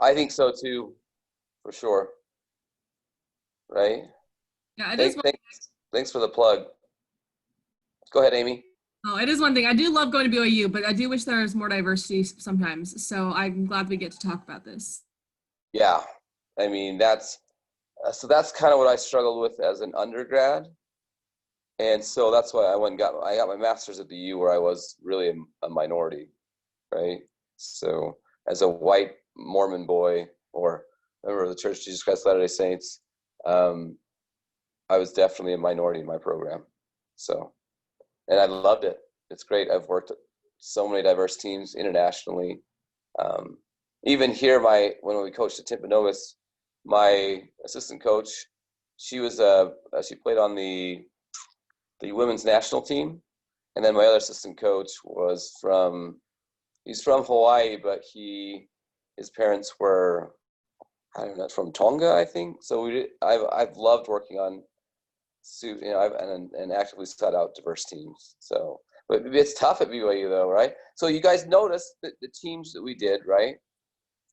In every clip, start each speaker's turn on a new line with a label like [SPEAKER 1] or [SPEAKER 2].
[SPEAKER 1] I think so too, for sure. Right?
[SPEAKER 2] Yeah, it is.
[SPEAKER 1] Thanks for the plug. Go ahead, Amy.
[SPEAKER 2] Oh, it is one thing. I do love going to BYU, but I do wish there was more diversity sometimes. So I'm glad we get to talk about this.
[SPEAKER 1] Yeah, I mean that's kind of what I struggled with as an undergrad, and so that's why I got my master's at the U, where I was really a minority, right? So as a white Mormon boy, or member of the Church of Jesus Christ of Latter-day Saints, I was definitely a minority in my program. So, and I loved it. It's great. I've worked so many diverse teams internationally. Even here, when we coached at Timpanogos, my assistant coach, she played on the women's national team, and then my other assistant coach he's from Hawaii, but his parents were, I don't know, from Tonga, I think. So I've loved working on, and actively sought out diverse teams. So, but it's tough at BYU though, right? So you guys noticed the teams that we did, right?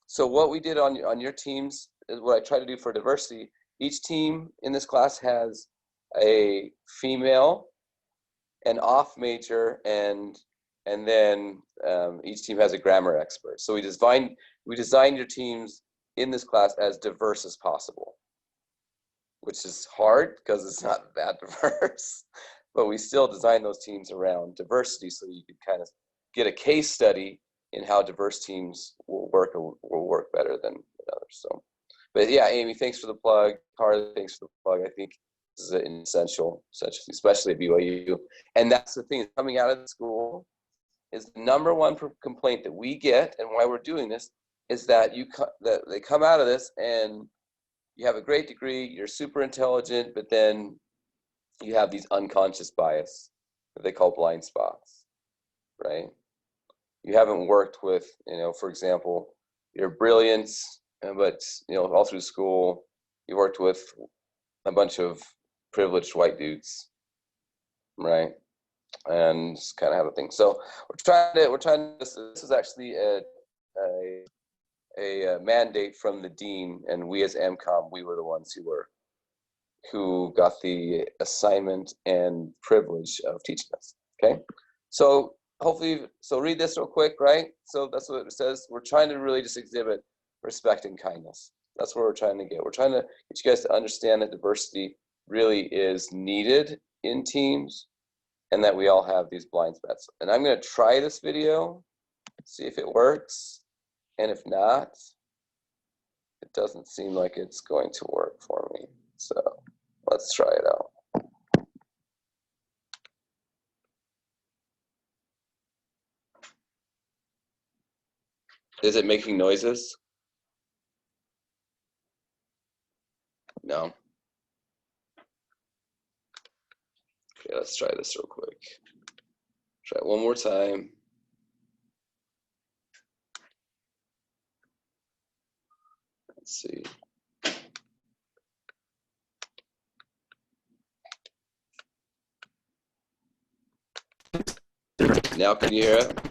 [SPEAKER 1] So what we did on your teams is what I try to do for diversity. Each team in this class has a female, an off major, and then each team has a grammar expert. So we designed your teams in this class as diverse as possible, which is hard because it's not that diverse, but we still design those teams around diversity so you can kind of get a case study in how diverse teams will work better than others. So, but yeah, Amy, thanks for the plug. Carly, thanks for the plug. I think this is an essential, especially at BYU. And that's the thing, coming out of the school is the number one complaint that we get, and why we're doing this is that they come out of this and you have a great degree, you're super intelligent, but then you have these unconscious bias that they call blind spots, right? You haven't worked with, for example, your brilliance, but, all through school, you worked with a bunch of privileged white dudes, right? And just kind of have a thing. So this is actually a mandate from the dean, and we as MCOM, we were the ones who got the assignment and privilege of teaching us. Okay, so read this real quick, right? So that's what it says. We're trying to really just exhibit respect and kindness. That's what we're trying to get. We're trying to get you guys to understand that diversity really is needed in teams, and that we all have these blind spots. And I'm going to try this video, see if it works. And if not, it doesn't seem like it's going to work for me. So let's try it out. Is it making noises? No. Okay, let's try this real quick. Try it one more time. Let's see. Now can you hear it?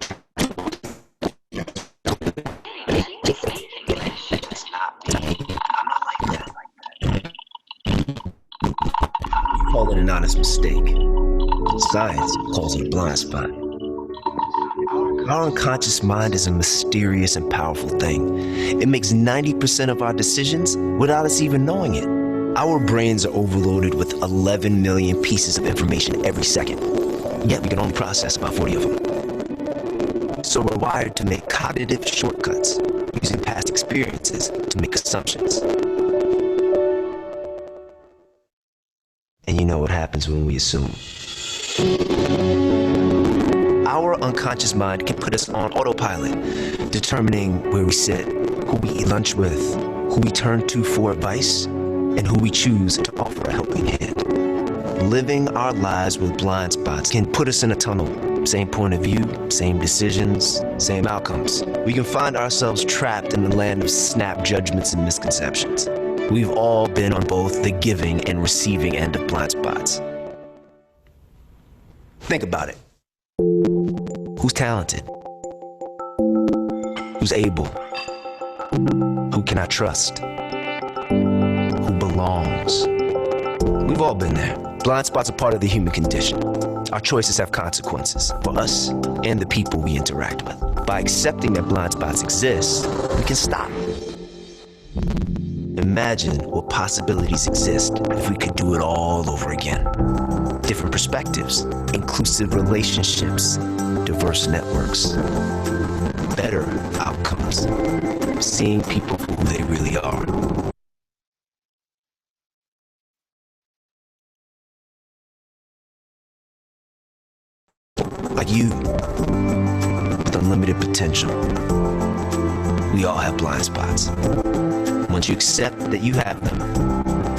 [SPEAKER 3] Call it an honest mistake. Science calls it a blind spot. Our unconscious mind is a mysterious and powerful thing. It makes 90% of our decisions without us even knowing it. Our brains are overloaded with 11 million pieces of information every second, yet we can only process about 40 of them. So we're wired to make cognitive shortcuts, using past experiences to make assumptions. And you know what happens when we assume. Our unconscious mind can put us on autopilot, determining where we sit, who we eat lunch with, who we turn to for advice, and who we choose to offer a helping hand. Living our lives with blind spots can put us in a tunnel. Same point of view, same decisions, same outcomes. We can find ourselves trapped in the land of snap judgments and misconceptions. We've all been on both the giving and receiving end of blind spots. Think about it. Who's talented? Who's able? Who can I trust? Who belongs? We've all been there. Blind spots are part of the human condition. Our choices have consequences for us and the people we interact with. By accepting that blind spots exist, we can stop. Imagine what possibilities exist if we could do it all over again. Different perspectives, inclusive relationships, diverse networks, better outcomes, seeing people for who they really are. Like you, with unlimited potential. We all have blind spots. Once you accept that you have them,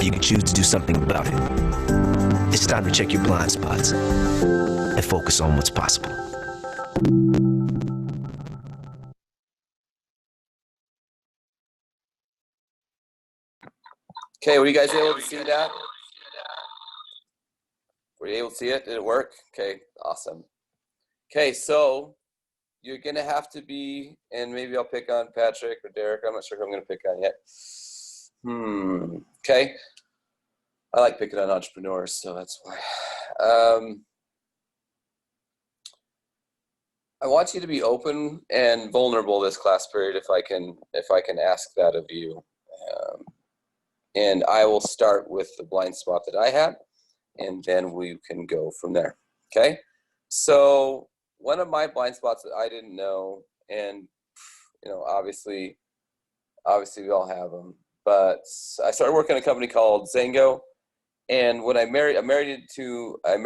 [SPEAKER 3] you can choose to do something about it. It's time to check your blind spots and focus on what's possible.
[SPEAKER 1] Okay, were you guys able to see that? Were you able to see it? Did it work? Okay, awesome. Okay, so you're gonna have to be, and maybe I'll pick on Patrick or Derek. I'm not sure who I'm gonna pick on yet. Okay. I like picking on entrepreneurs, so that's why. I want you to be open and vulnerable this class period, if I can ask that of you. And I will start with the blind spot that I had, and then we can go from there. Okay. So one of my blind spots that I didn't know, and obviously we all have them, but I started working in a company called Zango. And when I married into a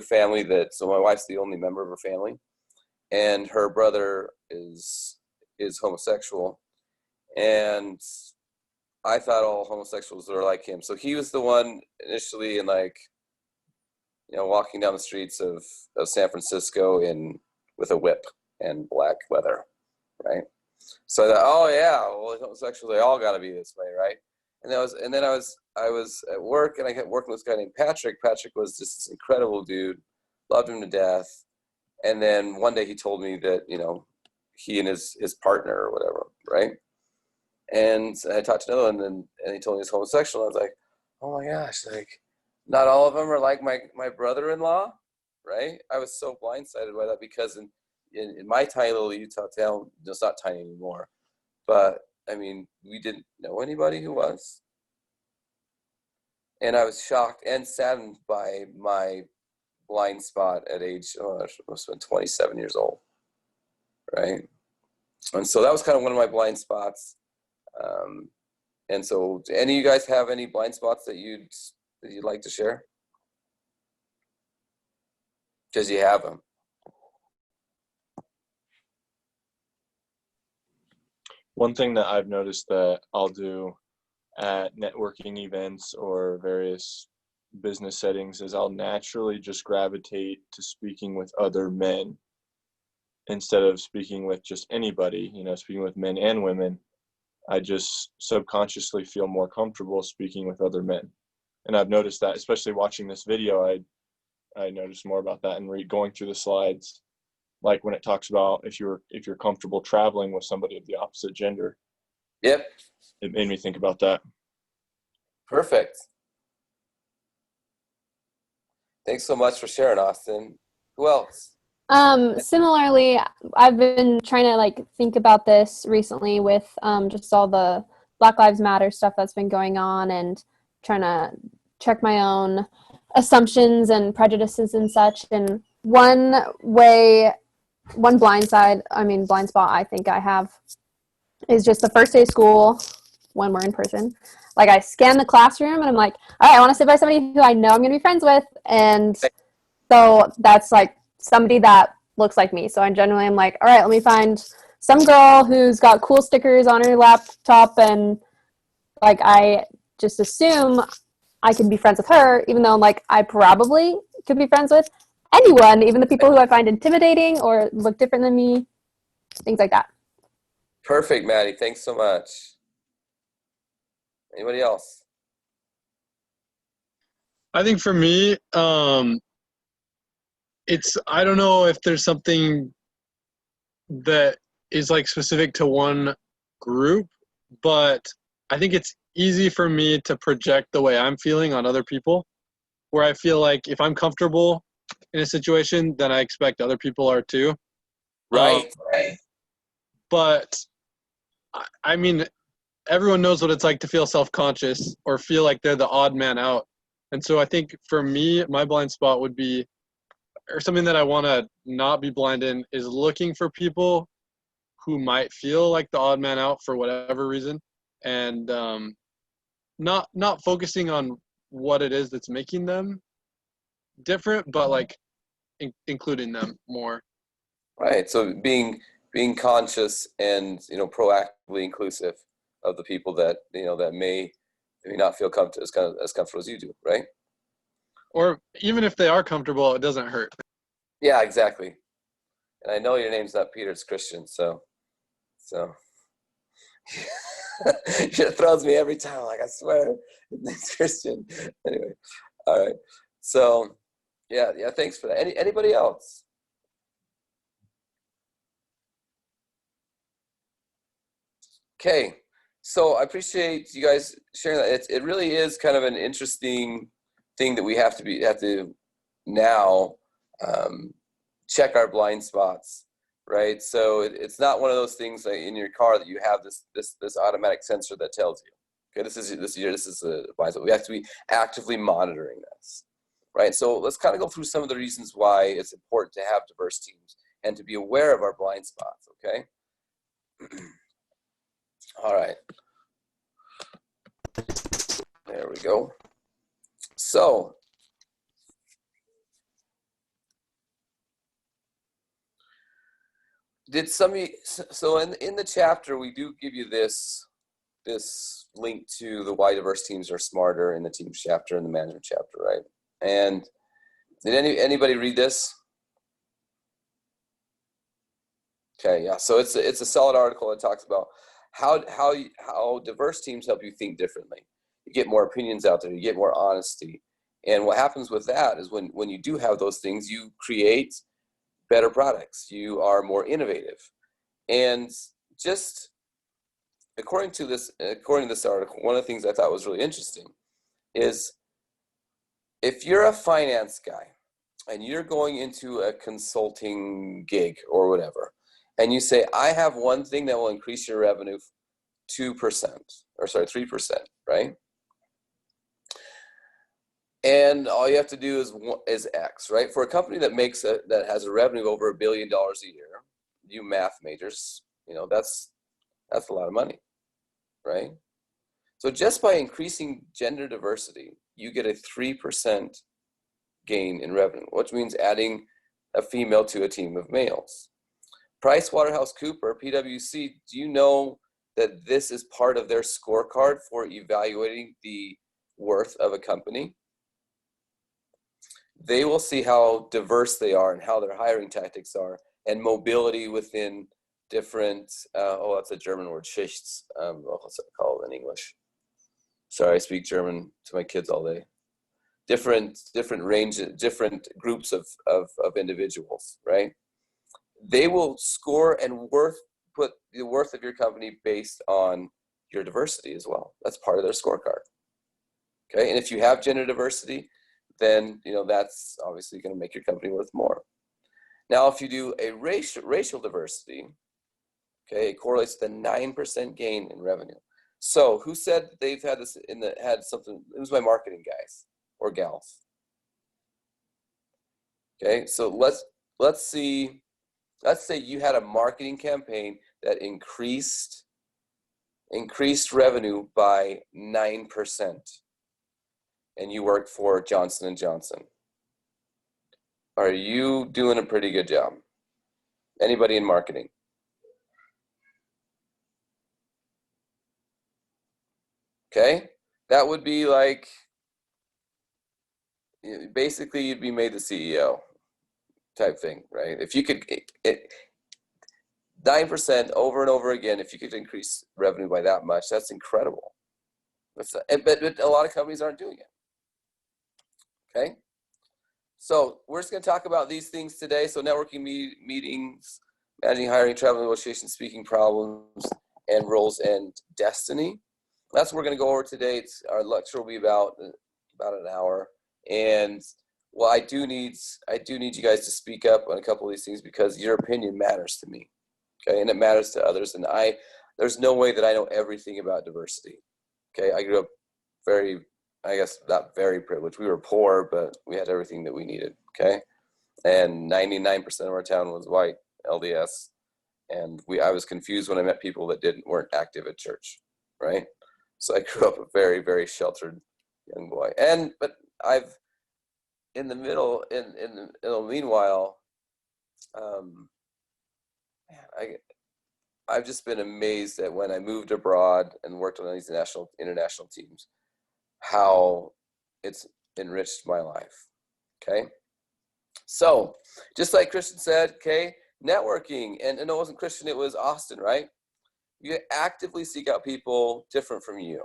[SPEAKER 1] family so my wife's the only member of her family, and her brother is homosexual, and I thought all homosexuals were like him. So he was the one initially, and walking down the streets of San Francisco with a whip and black leather, right? So I thought, oh yeah, well, homosexuals, they all got to be this way, right? And then I was at work, and I kept working with this guy named Patrick. Patrick was just this incredible dude, loved him to death. And then one day he told me that he and his partner or whatever, right? And I talked to another one, and he told me he's homosexual. I was like, oh my gosh, like not all of them are like my brother-in-law, right? I was so blindsided by that, because in my tiny little Utah town, it's not tiny anymore, but I mean, we didn't know anybody who was. And I was shocked and saddened by my blind spot at age, I must have been 27 years old, right? And so that was kind of one of my blind spots. And so, do any of you guys have any blind spots that you'd like to share? Because you have them.
[SPEAKER 4] One thing that I've noticed that I'll do at networking events or various business settings is I'll naturally just gravitate to speaking with other men instead of speaking with just anybody, speaking with men and women. I just subconsciously feel more comfortable speaking with other men. And I've noticed that, especially watching this video, I noticed more about that and going through the slides. Like when it talks about if you're comfortable traveling with somebody of the opposite gender.
[SPEAKER 1] Yep.
[SPEAKER 4] It made me think about that.
[SPEAKER 1] Perfect. Thanks so much for sharing, Austin. Who else?
[SPEAKER 5] Similarly, I've been trying to think about this recently with just all the Black Lives Matter stuff that's been going on, and trying to check my own assumptions and prejudices and such. And one blind spot I think I have is just the first day of school when we're in person. I scan the classroom and I'm like, all right, I want to sit by somebody who I know I'm going to be friends with. And so that's somebody that looks like me. So I generally am like, all right, let me find some girl who's got cool stickers on her laptop, and I just assume I can be friends with her, even though I probably could be friends with anyone, even the people who I find intimidating or look different than me, things like that.
[SPEAKER 1] Perfect, Maddie. Thanks so much. Anybody else?
[SPEAKER 6] I think for me, I don't know if there's something that is specific to one group, but I think it's easy for me to project the way I'm feeling on other people, where I feel like if I'm comfortable in a situation, then I expect other people are too.
[SPEAKER 1] Right.
[SPEAKER 6] But I mean, everyone knows what it's like to feel self-conscious or feel like they're the odd man out. And so I think for me, my blind spot would be, or something that I want to not be blind in, is looking for people who might feel like the odd man out for whatever reason, and not focusing on what it is that's making them different, but like including them more.
[SPEAKER 1] Right. So being conscious and proactively inclusive of the people that that may not feel as comfortable as you do, right?
[SPEAKER 6] Or even if they are comfortable, it doesn't hurt.
[SPEAKER 1] Yeah, exactly. And I know your name's not Peter, it's Christian, so it throws me every time. Like, I swear, it's Christian. Anyway, all right. So, yeah. Thanks for that. Anybody else? Okay. So I appreciate you guys sharing that. It really is kind of an interesting thing that we have to now check our blind spots, right? So it's not one of those things like in your car that you have this automatic sensor that tells you, okay, this is a blind spot. We have to be actively monitoring this, right? So let's kind of go through some of the reasons why it's important to have diverse teams and to be aware of our blind spots, okay? All right. There we go. So so in the chapter we do give you this link to the why diverse teams are smarter in the teams chapter and the management chapter, right? And did anybody read this? Okay, yeah. So it's a solid article that talks about how diverse teams help you think differently. You get more opinions out there, you get more honesty. And what happens with that is when you do have those things, you create better products. You are more innovative. And just according to this article, one of the things I thought was really interesting is if you're a finance guy and you're going into a consulting gig or whatever, and you say, I have one thing that will increase your revenue 3%, right? And all you have to do is X, right? For a company that has a revenue over $1 billion a year, you math majors, that's a lot of money, right? So just by increasing gender diversity, you get a 3% gain in revenue, which means adding a female to a team of males. PricewaterhouseCoopers, PwC, do you know that this is part of their scorecard for evaluating the worth of a company? They will see how diverse they are and how their hiring tactics are and mobility within different, that's a German word, Schichts. What's it called in English? Sorry, I speak German to my kids all day. Different ranges, different groups of individuals, right? They will score and put the worth of your company based on your diversity as well. That's part of their scorecard. Okay, and if you have gender diversity, then that's obviously going to make your company worth more. Now, if you do a racial diversity, okay, it correlates to the 9% gain in revenue. So, who said they've had this had something? It was my marketing guys or gals. Okay, so let's see. Let's say you had a marketing campaign that increased revenue by 9%, and you worked for Johnson & Johnson. Are you doing a pretty good job? Anybody in marketing? Okay, that would be like, basically you'd be made the CEO type thing, right? If you could, 9% over and over again, if you could increase revenue by that much, that's incredible. But a lot of companies aren't doing it. Okay, so we're just going to talk about these things today. So networking meetings, managing hiring, travel negotiations, speaking problems, and roles and destiny. That's what we're going to go over today. Our lecture will be about an hour. And well, I do need you guys to speak up on a couple of these things because your opinion matters to me, okay, and it matters to others. And there's no way that I know everything about diversity. Okay, I grew up I guess not very privileged. We were poor, but we had everything that we needed. Okay, and 99% of our town was white, LDS, and I was confused when I met people that weren't active at church, right? So I grew up a very, very sheltered young boy. But I've in the middle, in the meanwhile, I've just been amazed at when I moved abroad and worked on these international teams, how it's enriched my life. Okay, so just like Christian said, okay, networking, and it wasn't Christian, it was Austin, right? You actively seek out people different from you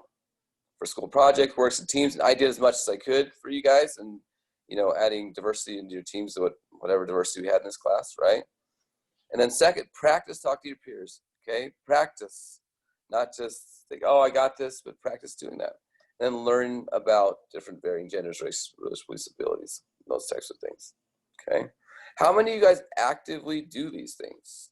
[SPEAKER 1] for school projects, works, and teams. And I did as much as I could for you guys, and adding diversity into your teams, whatever diversity we had in this class, right? And then second, practice talk to your peers. Okay, practice, not just think, oh, I got this, but practice doing that. And then learn about different varying genders, race, religious abilities, those types of things. Okay, how many of you guys actively do these things?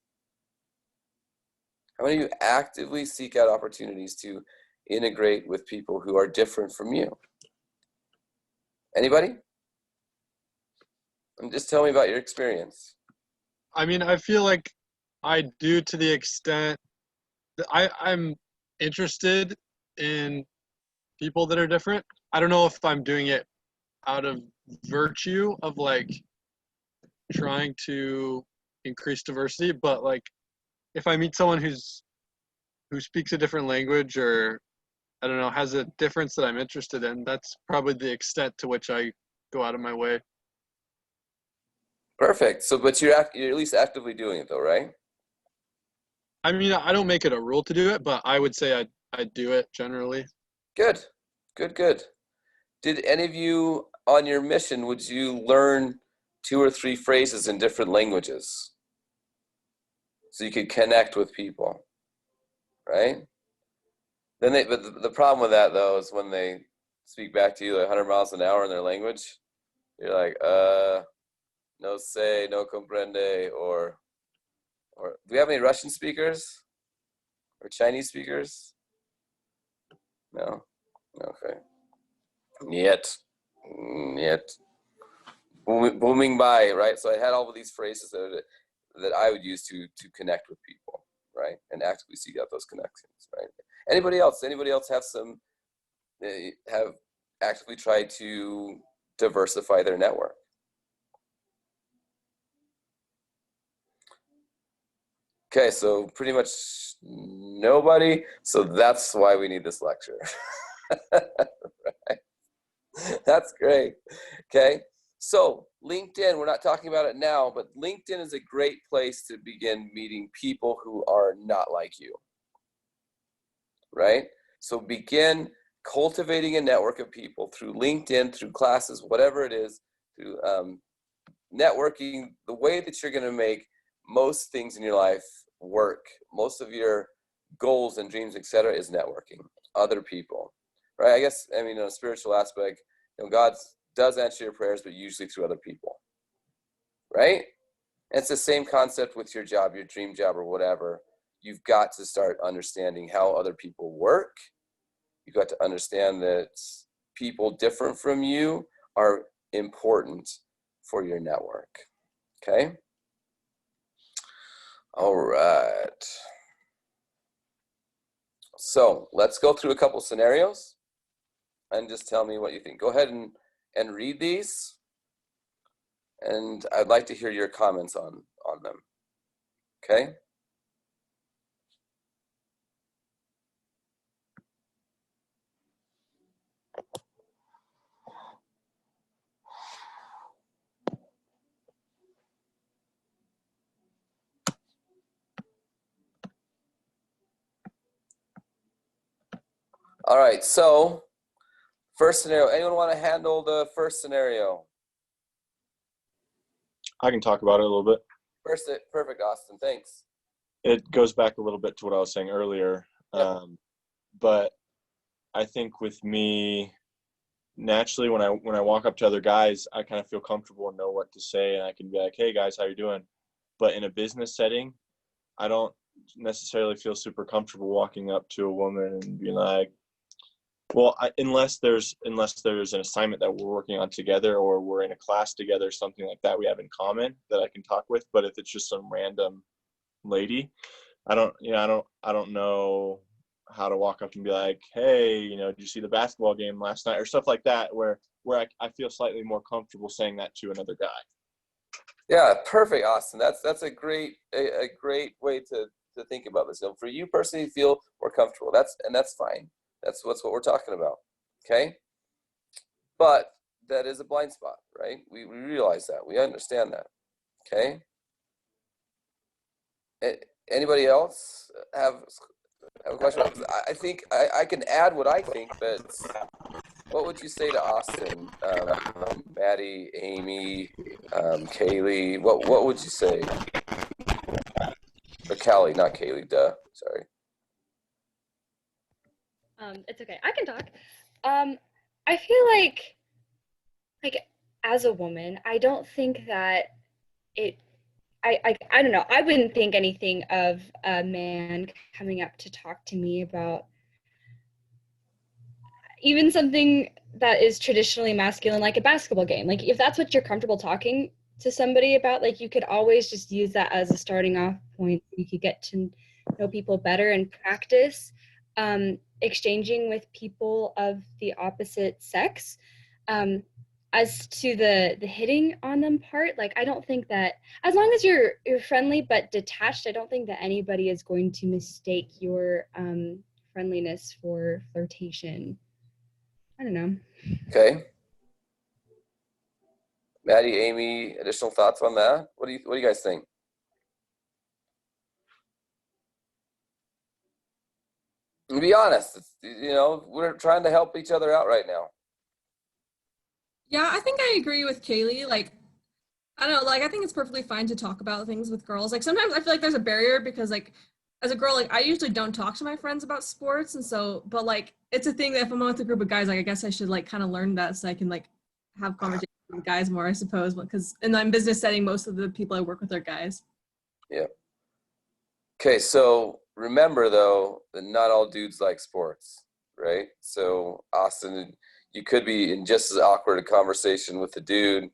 [SPEAKER 1] How many of you actively seek out opportunities to integrate with people who are different from you? Anybody? And just tell me about your experience.
[SPEAKER 6] I mean, I feel like I do to the extent that I'm interested in people that are different. I don't know if I'm doing it out of virtue of like trying to increase diversity, but like if I meet someone who speaks a different language or I don't know, has a difference that I'm interested in, that's probably the extent to which I go out of my way.
[SPEAKER 1] Perfect. So, but you're at least actively doing it though, right?
[SPEAKER 6] I mean, I don't make it a rule to do it, but I would say I do it generally.
[SPEAKER 1] Good. Did any of you on your mission, would you learn 2 or 3 phrases in different languages so you could connect with people, right? But the problem with that though is when they speak back to you like 100 miles an hour in their language, you're like, no sé, no comprende, or do we have any Russian speakers or Chinese speakers? No. Okay. Yet. Booming by, right? So I had all of these phrases that I would use to connect with people, right? And actively seek out those connections, right? Anybody else have actively tried to diversify their network? Okay, so pretty much nobody. So that's why we need this lecture. Right? That's great. Okay, so LinkedIn, we're not talking about it now, but LinkedIn is a great place to begin meeting people who are not like you, right? So begin cultivating a network of people through LinkedIn, through classes, whatever it is, through networking. The way that you're going to make most things in your life work, most of your goals and dreams, etc., is networking, other people, right? I guess, I mean, in a spiritual aspect, God does answer your prayers, but usually through other people, right? And it's the same concept with your job, your dream job, or whatever. You've got to start understanding how other people work. You've got to understand that people different from you are important for your network, okay? All right. So let's go through a couple scenarios and just tell me what you think. Go ahead and read these, and I'd like to hear your comments on them, okay? All right, so first scenario. Anyone want to handle the first scenario?
[SPEAKER 4] I can talk about it a little bit.
[SPEAKER 1] Perfect, Austin, thanks.
[SPEAKER 4] it goes back a little bit to what I was saying earlier.
[SPEAKER 1] Yep.
[SPEAKER 4] But I think with me, naturally, when I walk up to other guys, I kind of feel comfortable and know what to say, and I can be like, "Hey guys, how you doing?" But in a business setting, I don't necessarily feel super comfortable walking up to a woman and being like, well, unless there's an assignment that we're working on together, or we're in a class together, something like that we have in common that I can talk with. But if it's just some random lady, I don't know how to walk up and be like, hey, did you see the basketball game last night, or stuff like that, where I feel slightly more comfortable saying that to another guy.
[SPEAKER 1] Yeah, perfect, Austin. That's a great way to think about this. For you personally, feel more comfortable. That's fine. That's what we're talking about. Okay, but that is a blind spot, right? We realize that. We understand that. Okay. Anybody else have a question? I think I can add what I think, but what would you say to Austin, Maddie, Amy, Kaylee? What would you say? Or Callie, not Kaylee. Duh. Sorry.
[SPEAKER 7] It's okay. I can talk. I feel like as a woman, I don't think that I don't know. I wouldn't think anything of a man coming up to talk to me about even something that is traditionally masculine, like a basketball game. Like, if that's what you're comfortable talking to somebody about, like, you could always just use that as a starting off point. You could get to know people better and practice exchanging with people of the opposite sex. As to the hitting on them part, like, I don't think that, as long as you're friendly but detached, I don't think that anybody is going to mistake your friendliness for flirtation. I don't know.
[SPEAKER 1] Okay. Maddie, Amy, additional thoughts on that? What do you guys think? To be honest, we're trying to help each other out right now.
[SPEAKER 2] Yeah, I think I agree with Kaylee. Like, I don't know, like, I think it's perfectly fine to talk about things with girls. Like, sometimes I feel like there's a barrier because, like, as a girl, like, I usually don't talk to my friends about sports. And so, but like, it's a thing that if I'm with a group of guys, like, I guess I should like kind of learn that so I can like have conversations with guys more, I suppose, because in my business setting, most of the people I work with are guys.
[SPEAKER 1] Yeah. Okay, so remember though that not all dudes like sports, right? So Austin, you could be in just as awkward a conversation with a dude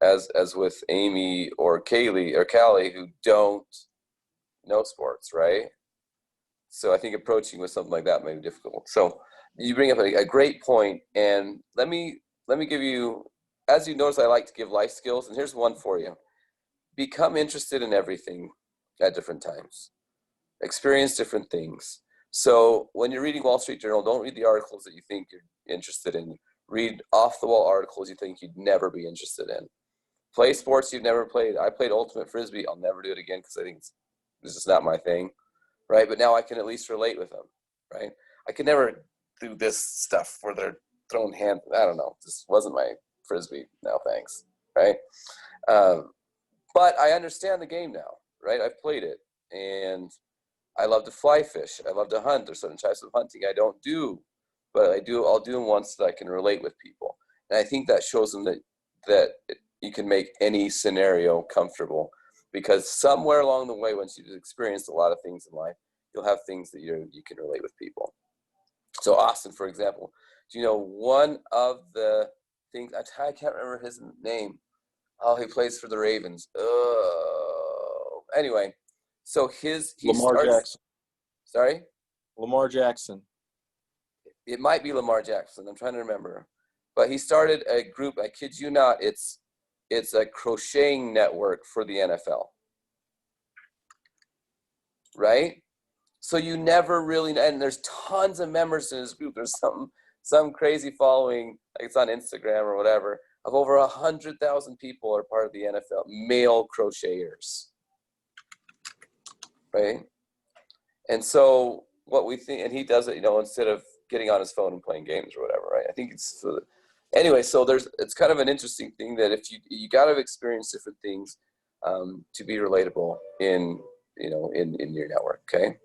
[SPEAKER 1] as with Amy or Kaylee or Callie who don't know sports, right? So I think approaching with something like that may be difficult. So you bring up a great point, and let me give you, as you notice, I like to give life skills, and here's one for you. Become interested in everything at different times. Experience different things. So when you're reading Wall Street Journal, don't read the articles that you think you're interested in. Read off-the-wall articles you think you'd never be interested in. Play sports you've never played. I played ultimate frisbee. It's never do it again because I think this is not my thing, right? But now I can at least relate with them, right? I could never do this stuff where they're throwing hands. I don't know. This wasn't my frisbee. No thanks, right? But I understand the game now, right? I've played it, and I love to fly fish. I love to hunt. There's certain types of hunting I don't do, but I'll do them once that I can relate with people. And I think that shows them that you can make any scenario comfortable, because somewhere along the way, once you've experienced a lot of things in life, you'll have things that you can relate with people. So Austin, for example, do you know one of the things, I can't remember his name. Oh, he plays for the Ravens. Oh, anyway. So
[SPEAKER 4] Lamar Jackson.
[SPEAKER 1] Sorry?
[SPEAKER 4] Lamar Jackson.
[SPEAKER 1] It might be Lamar Jackson. I'm trying to remember. But he started a group, I kid you not, it's a crocheting network for the NFL. Right? So you never really, and there's tons of members in his group. There's some crazy following, like it's on Instagram or whatever, of over 100,000 people are part of the NFL, male crocheters. Right? And so what we think, and he does it, instead of getting on his phone and playing games or whatever, right? I think it's anyway. So it's kind of an interesting thing that if you got to experience different things to be relatable in in your network. Okay.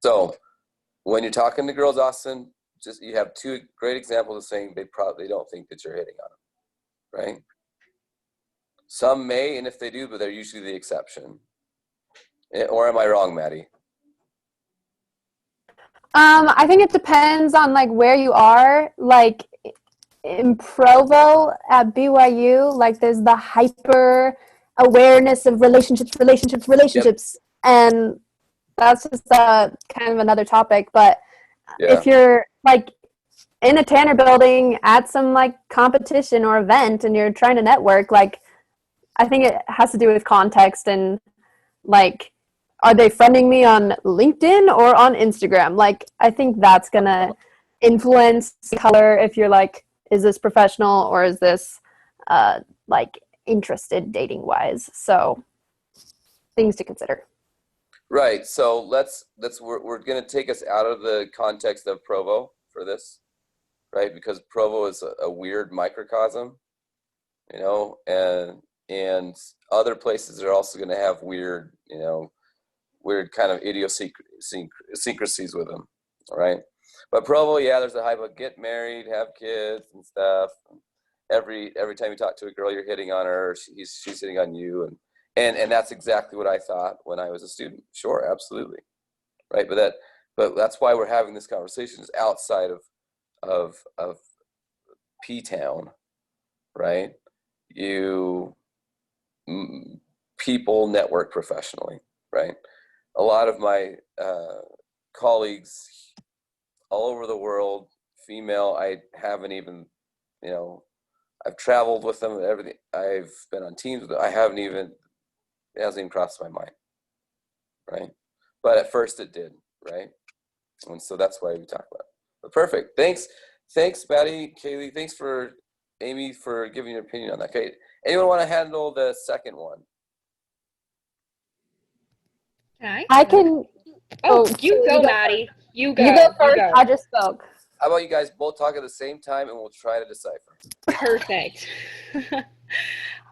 [SPEAKER 1] So when you're talking to girls, Austin, just you have two great examples of saying they don't think that you're hitting on them, right? Some may, and if they do, but they're usually the exception. Or am I wrong, Maddie?
[SPEAKER 5] I think it depends on like where you are. Like in Provo at BYU, like there's the hyper awareness of relationships, and that's just kind of another topic. But if you're like in a Tanner building at some like competition or event and you're trying to network, like I think it has to do with context and like, are they friending me on LinkedIn or on Instagram? Like, I think that's gonna influence color if you're like, is this professional or is this like interested dating wise? So things to consider.
[SPEAKER 1] Right. So we're going to take us out of the context of Provo for this, right? Because Provo is a weird microcosm, and other places are also going to have weird kind of idiosyncrasies with them, all right? But Provo, there's a hype of get married, have kids and stuff. Every time you talk to a girl, you're hitting on her, she's hitting on you, and that's exactly what I thought when I was a student. Sure, absolutely, right? But that's why we're having this conversation is outside of P-Town, right? People network professionally, right? A lot of my colleagues all over the world, female, I haven't even, I've traveled with them and everything. I've been on teams with them. It hasn't even crossed my mind, right? But at first it did, right? And so that's why we talk about it. But perfect. Thanks, Maddie, Kaylee. Thanks for Amy for giving your opinion on that. Okay, anyone want to handle the second one?
[SPEAKER 5] I can.
[SPEAKER 7] You go, Maddie. You go.
[SPEAKER 5] You go first. I just spoke.
[SPEAKER 1] How about you guys both talk at the same time and we'll try to decipher?
[SPEAKER 7] Perfect.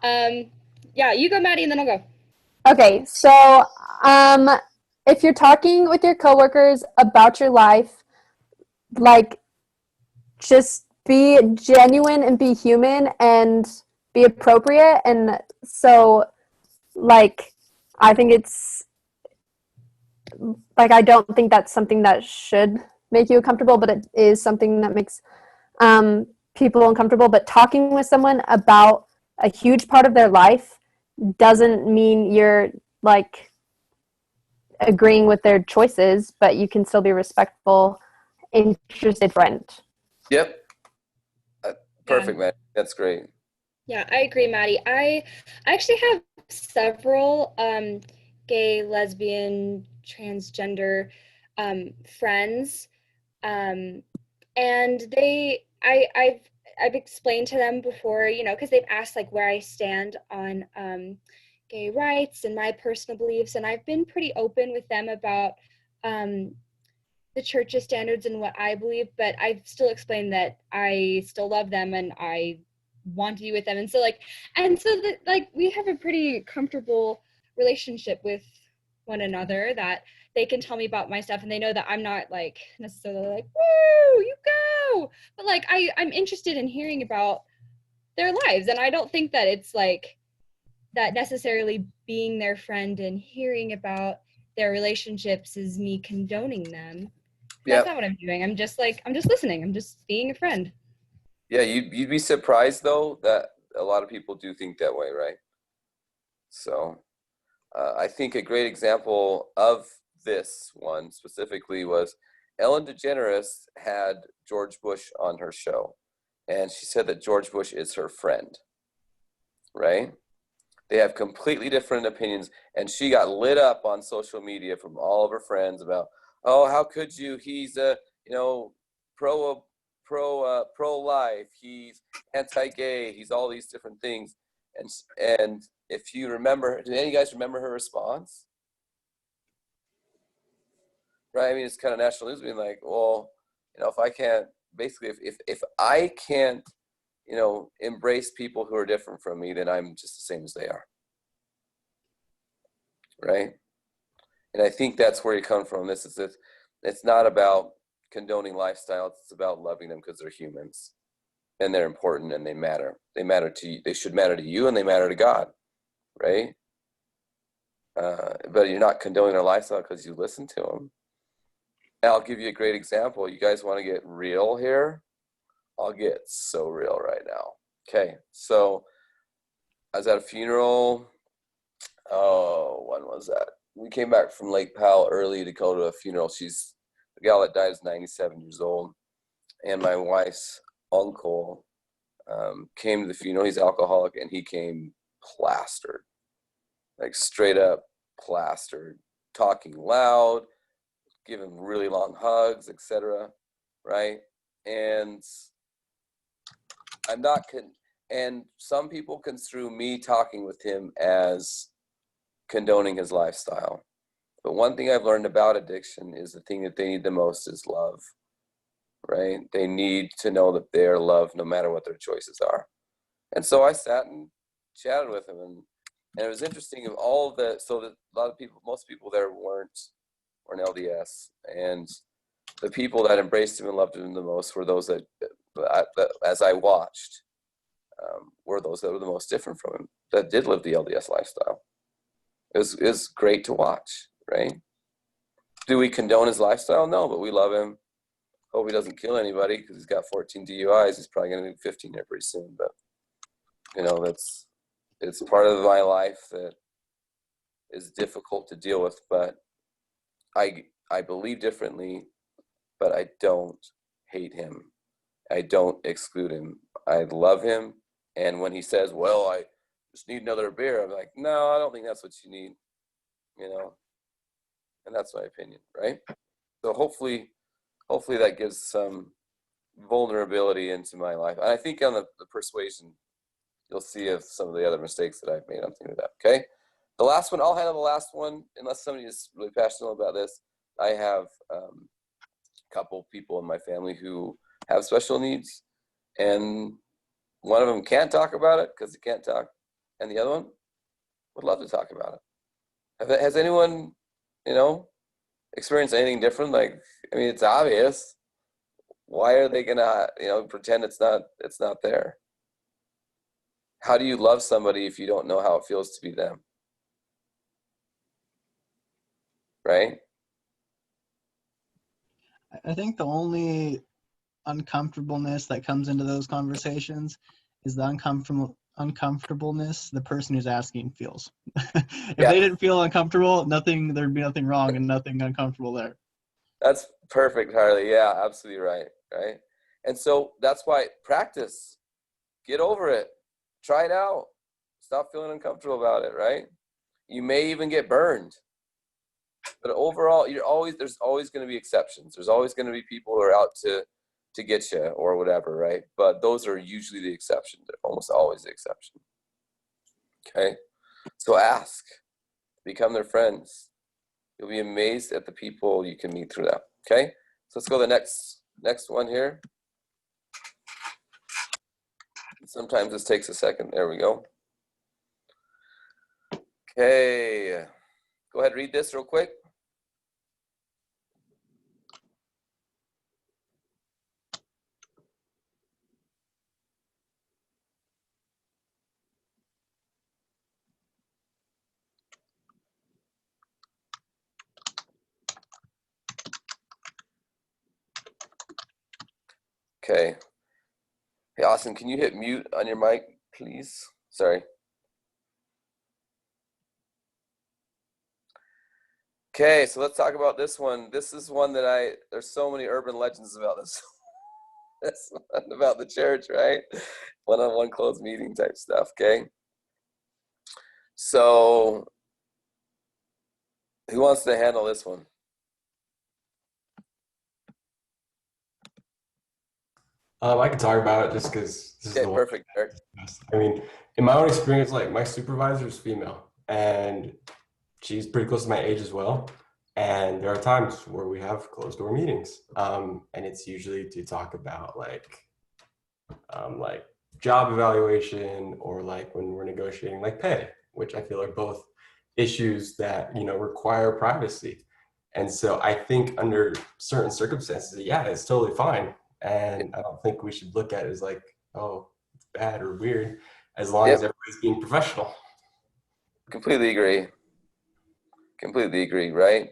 [SPEAKER 7] You go, Maddie, and then I'll go.
[SPEAKER 5] Okay, so if you're talking with your coworkers about your life, like just be genuine and be human and be appropriate. And so, like, I think it's like I don't think that's something that should make you uncomfortable, but it is something that makes people uncomfortable. But talking with someone about a huge part of their life doesn't mean you're like agreeing with their choices, but you can still be respectful, interested friend.
[SPEAKER 1] Yep. Perfect, man. That's great.
[SPEAKER 7] Yeah, I agree, Maddie. I actually have several gay, lesbian, transgender friends, and I've explained to them before, because they've asked like where I stand on gay rights and my personal beliefs, and I've been pretty open with them about the church's standards and what I believe, but I've still explained that I still love them and I want to be with them, and so we have a pretty comfortable relationship with one another, that they can tell me about my stuff and they know that I'm not like necessarily like, woo, you go, but like I'm interested in hearing about their lives, and I don't think that it's like that necessarily being their friend and hearing about their relationships is me condoning them. That's not what I'm doing. I'm just listening. I'm just being a friend.
[SPEAKER 1] Yeah, you'd be surprised though that a lot of people do think that way, right? So I think a great example of this one specifically was Ellen DeGeneres had George Bush on her show, and she said that George Bush is her friend, right? They have completely different opinions, and she got lit up on social media from all of her friends about, oh, how could you? He's pro-life, he's anti-gay, he's all these different things. And if you remember, do any of you guys remember her response? Right, I mean, it's kind of national news being like, well, if I can't, basically, if I can't, embrace people who are different from me, then I'm just the same as they are. right? And I think that's where you come from. This is it. It's not about condoning lifestyles. It's about loving them because they're humans and they're important and they matter. They matter to you. They should matter to you and they matter to God, right? But you're not condoning their lifestyle because you listen to them. And I'll give you a great example. You guys want to get real here? I'll get so real right now. Okay, so I was at a funeral. Oh, when was that? We came back from Lake Powell early to go to a funeral. The gal that died is 97 years old. And my wife's uncle came to the funeral. He's alcoholic, and he came plastered, like straight up plastered, talking loud, giving really long hugs, etc. Right? And and some people construe me talking with him as condoning his lifestyle. But one thing I've learned about addiction is the thing that they need the most is love, right? They need to know that they are loved no matter what their choices are. And so I sat and chatted with him, and it was interesting. Of all of the, so that a lot of people, most people there weren't LDS, and the people that embraced him and loved him the most were those that as I watched, were those that were the most different from him, that did live the LDS lifestyle. It was great to watch, right? Do we condone his lifestyle? No, but we love him. Hope he doesn't kill anybody because he's got 14 DUIs. He's probably going to do 15 here pretty soon. But, it's part of my life that is difficult to deal with. But I believe differently, but I don't hate him. I don't exclude him. I love him. And when he says, well, I just need another beer, I'm like, no, I don't think that's what you need, and that's my opinion, right? So hopefully that gives some vulnerability into my life. And I think on the persuasion, you'll see if some of the other mistakes that I've made, I'm thinking of that, okay? The last one, I'll handle the last one, unless somebody is really passionate about this. I have a couple people in my family who have special needs, and one of them can't talk about it because he can't talk, and the other one would love to talk about it. Has anyone, experienced anything different? Like, I mean, it's obvious. Why are they gonna, pretend it's not there? How do you love somebody if you don't know how it feels to be them? Right?
[SPEAKER 8] I think the only uncomfortableness that comes into those conversations is the uncomfortableness the person who's asking feels. If they didn't feel uncomfortable, there'd be nothing wrong and nothing uncomfortable there.
[SPEAKER 1] That's perfect, Harley. Yeah, absolutely right. Right. And so that's why practice. Get over it. Try it out. Stop feeling uncomfortable about it, right? You may even get burned. But overall, there's always going to be exceptions. There's always going to be people who are out to get you or whatever, right? But those are usually the exception. They're almost always the exception. Okay? So ask. Become their friends. You'll be amazed at the people you can meet through that. Okay? So let's go to the next one here. Sometimes this takes a second. There we go. Okay. Go ahead and read this real quick. Okay. Hey, Austin, can you hit mute on your mic, please? Sorry. Okay, so let's talk about this one. This is one that there's so many urban legends about this. This one about the church, right? One-on-one closed meeting type stuff, okay? So, who wants to handle this one?
[SPEAKER 9] I can talk about it just because this is the one.
[SPEAKER 1] Perfect, Eric.
[SPEAKER 9] I mean, in my own experience, like my supervisor is female, and she's pretty close to my age as well. And there are times where we have closed door meetings, and it's usually to talk about like job evaluation or like when we're negotiating like pay, which I feel are both issues that, you know, require privacy. And so I think under certain circumstances, yeah, it's totally fine. And I don't think we should look at it as like, oh, it's bad or weird, as long as
[SPEAKER 1] Yep.
[SPEAKER 9] everybody's being professional.
[SPEAKER 1] Completely agree. Completely agree, right?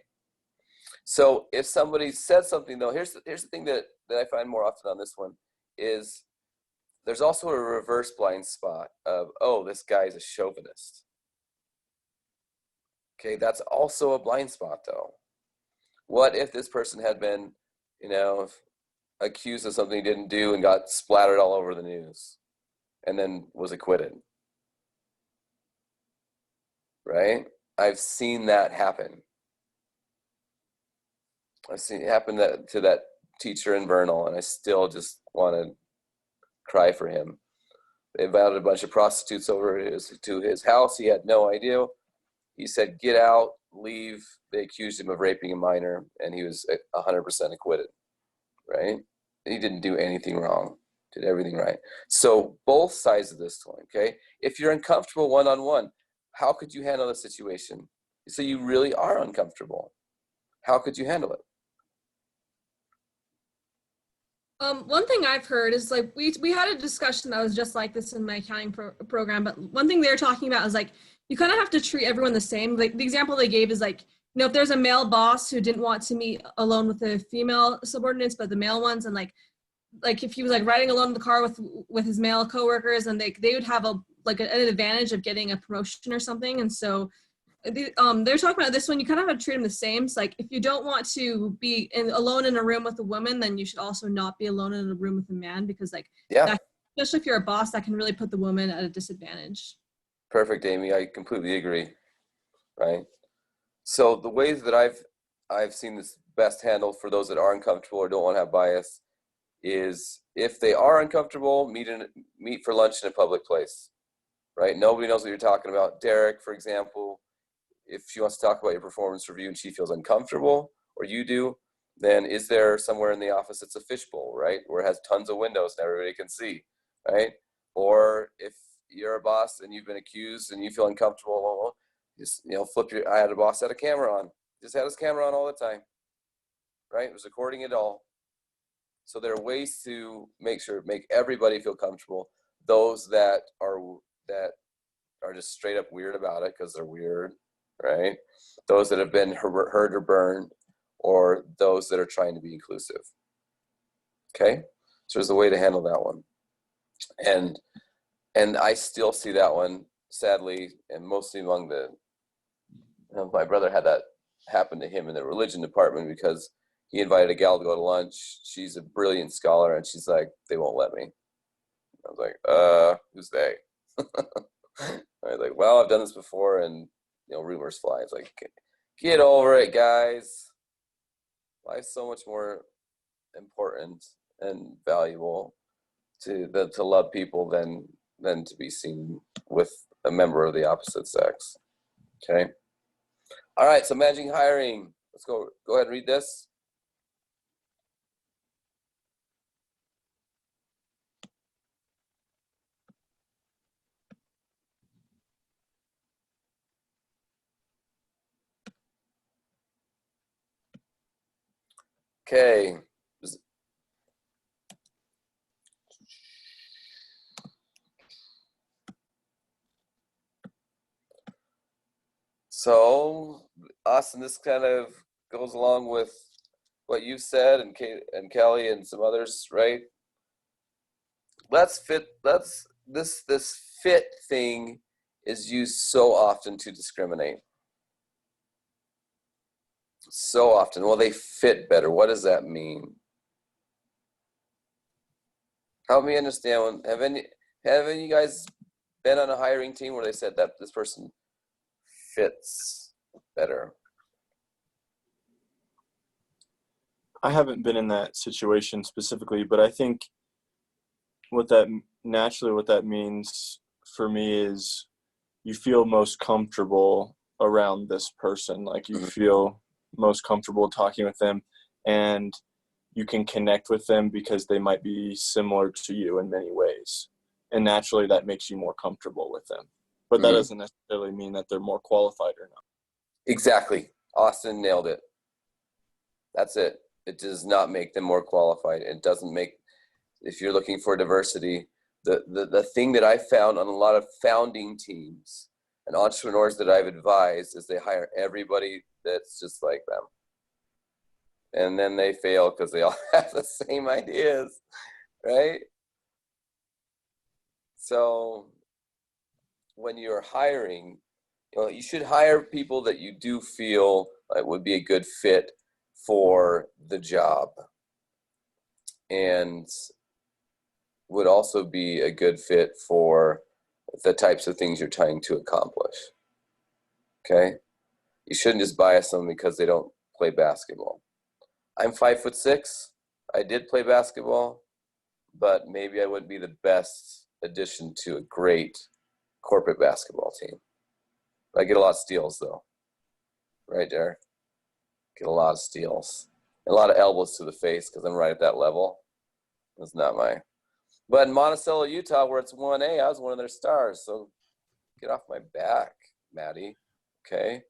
[SPEAKER 1] So if somebody says something though, here's the thing that I find more often on this one is there's also a reverse blind spot of, oh, this guy's a chauvinist. Okay, that's also a blind spot though. What if this person had been, you know, accused of something he didn't do and got splattered all over the news and then was acquitted? Right? I've seen that happen. I've seen it happen to that teacher in Vernal, and I still just want to cry for him. They invited a bunch of prostitutes over to his house. He had no idea. He said, "Get out, leave." They accused him of raping a minor, and he was 100% acquitted, right? He didn't do anything wrong, did everything right. So both sides of this coin, okay? If you're uncomfortable one-on-one, how could you handle the situation? So you really are uncomfortable. How could you handle it?
[SPEAKER 2] One thing I've heard is like we had a discussion that was just like this in my accounting program, but one thing they were talking about is like you kind of have to treat everyone the same. Like the example they gave is like, you know, if there's a male boss who didn't want to meet alone with the female subordinates, but the male ones, and like if he was like riding alone in the car with his male coworkers, and they would have an advantage of getting a promotion or something. And so they're talking about this one, you kind of have to treat them the same. It's like if you don't want to be alone in a room with a woman, then you should also not be alone in a room with a man, because like that, especially if you're a boss, that can really put the woman at a disadvantage.
[SPEAKER 1] Perfect, Amy. I completely agree. Right. So the ways that I've seen this best handled for those that are uncomfortable or don't want to have bias is if they are uncomfortable, meet for lunch in a public place. Right. Nobody knows what you're talking about. Derek, for example, if she wants to talk about your performance review and she feels uncomfortable, or you do, then is there somewhere in the office that's a fishbowl, right? Where it has tons of windows and everybody can see, right? Or if you're a boss and you've been accused and you feel uncomfortable, just, you know, I had a boss that had a camera on, just had his camera on all the time, right? It was recording it all. So there are ways to make everybody feel comfortable. Those that are just straight up weird about it because they're weird, right? Those that have been hurt or burned, or those that are trying to be inclusive. Okay, so there's a way to handle that one, and I still see that one, sadly, and mostly among my brother had that happen to him in the religion department because he invited a gal to go to lunch. She's a brilliant scholar, and she's like, they won't let me. I was like, who's they? I was like, well, I've done this before, and you know, rumors fly. It's like, get over it, guys. Life's so much more important and valuable to love people than to be seen with a member of the opposite sex. Okay. All right. So managing hiring. Let's go ahead and read this. Okay. So, Austin, this kind of goes along with what you said, and Kelly and some others, right? This fit thing is used so often to discriminate. So often. Well, they fit better. What does that mean? Help me understand. Have any of you guys been on a hiring team where they said that this person fits better?
[SPEAKER 4] I haven't been in that situation specifically, but I think what that means for me is you feel most comfortable around this person. Like you feel most comfortable talking with them, and you can connect with them because they might be similar to you in many ways. And naturally that makes you more comfortable with them. But that
[SPEAKER 1] Mhm.
[SPEAKER 4] doesn't necessarily mean that they're more qualified or not.
[SPEAKER 1] Exactly. Austin nailed it. That's it. It does not make them more qualified. It doesn't make, if you're looking for diversity, the thing that I found on a lot of founding teams and entrepreneurs that I've advised is they hire everybody that's just like them. And then they fail because they all have the same ideas, right? So when you're hiring, you should hire people that you do feel like would be a good fit for the job and would also be a good fit for the types of things you're trying to accomplish. Okay? You shouldn't just bias them because they don't play basketball. I'm 5'6". I did play basketball, but maybe I wouldn't be the best addition to a great corporate basketball team. I get a lot of steals though. Right, Derek? Get a lot of steals. And a lot of elbows to the face because I'm right at that level. That's not my. But in Monticello, Utah, where it's 1A, I was one of their stars. So get off my back, Maddie. Okay?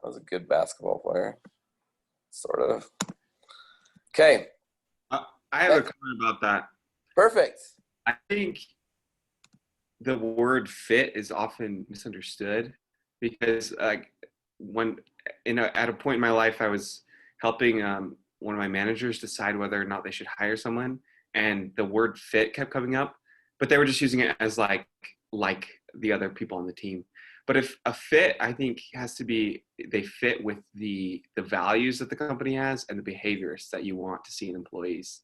[SPEAKER 1] I was a good basketball player. Sort of. Okay.
[SPEAKER 10] I have a comment about that.
[SPEAKER 1] Perfect.
[SPEAKER 10] I think the word fit is often misunderstood because at a point in my life, I was helping one of my managers decide whether or not they should hire someone, and the word fit kept coming up, but they were just using it as like the other people on the team. But if a fit, I think, has to be they fit with the values that the company has and the behaviors that you want to see in employees.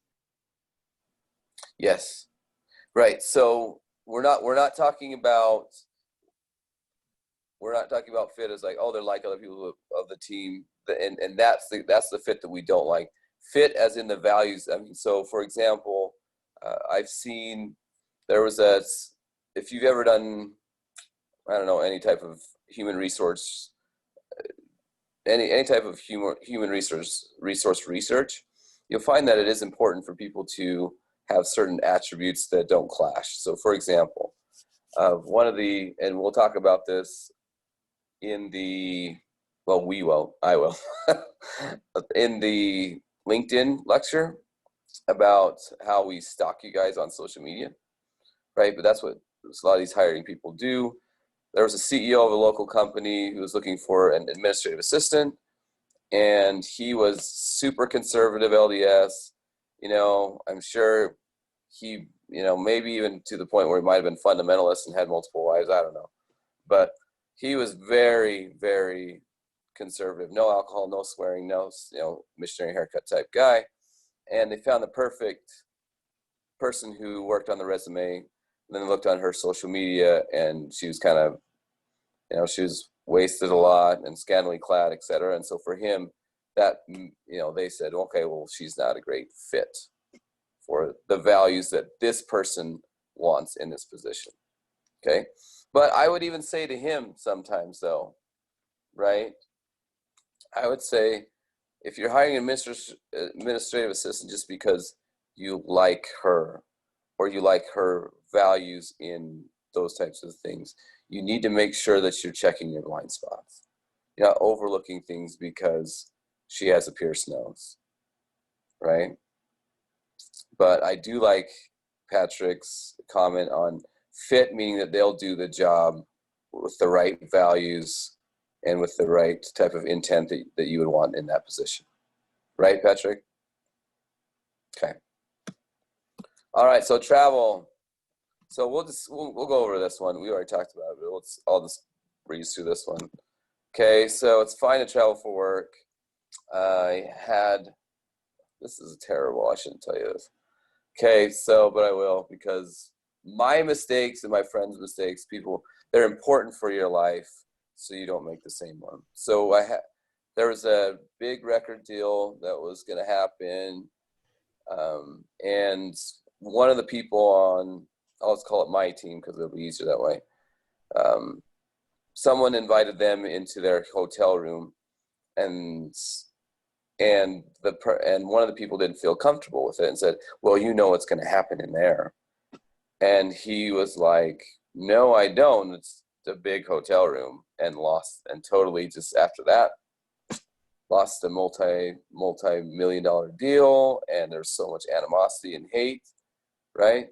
[SPEAKER 1] Yes. Right. So we're not talking about fit as like, oh, they're like other people of the team, and that's the fit that we don't like. Fit as in the values. I mean, so for example, I've seen there was if you've ever done, I don't know, any type of human resource, any type of human resource research, you'll find that it is important for people to have certain attributes that don't clash. So for example, and we'll talk about this in I will, in the LinkedIn lecture about how we stalk you guys on social media, right? But that's what a lot of these hiring people do. There was a CEO of a local company who was looking for an administrative assistant, and he was super conservative LDS. I'm sure he, maybe even to the point where he might have been fundamentalist and had multiple wives. I don't know. But he was very, very conservative. No alcohol, no swearing, no, missionary haircut type guy. And they found the perfect person who worked on the resume. And then they looked on her social media, and she was kind of, she was wasted a lot and scantily clad, etc. And so for him, that, they said, okay, well, she's not a great fit for the values that this person wants in this position. Okay. But I would even say to him sometimes though, right? I would say if you're hiring an administrative assistant just because you like her or you like her values in those types of things, you need to make sure that you're checking your blind spots. You're not overlooking things because she has a pierced nose, right? But I do like Patrick's comment on fit, meaning that they'll do the job with the right values and with the right type of intent that you would want in that position. Right, Patrick? Okay. All right, so travel. So we'll go over this one. We already talked about it, but I'll just breeze through this one. Okay, so it's fine to travel for work. This is terrible. I shouldn't tell you this. Okay, but I will, because my mistakes and my friends' mistakes, they're important for your life, so you don't make the same one. So there was a big record deal that was going to happen, and one of the people on, I'll just call it my team because it'll be easier that way, someone invited them into their hotel room, and one of the people didn't feel comfortable with it and said, well, what's going to happen in there. And he was like, no, I don't. a big hotel room and lost, and totally just after that lost a multi-million-dollar deal, and there's so much animosity and hate, right?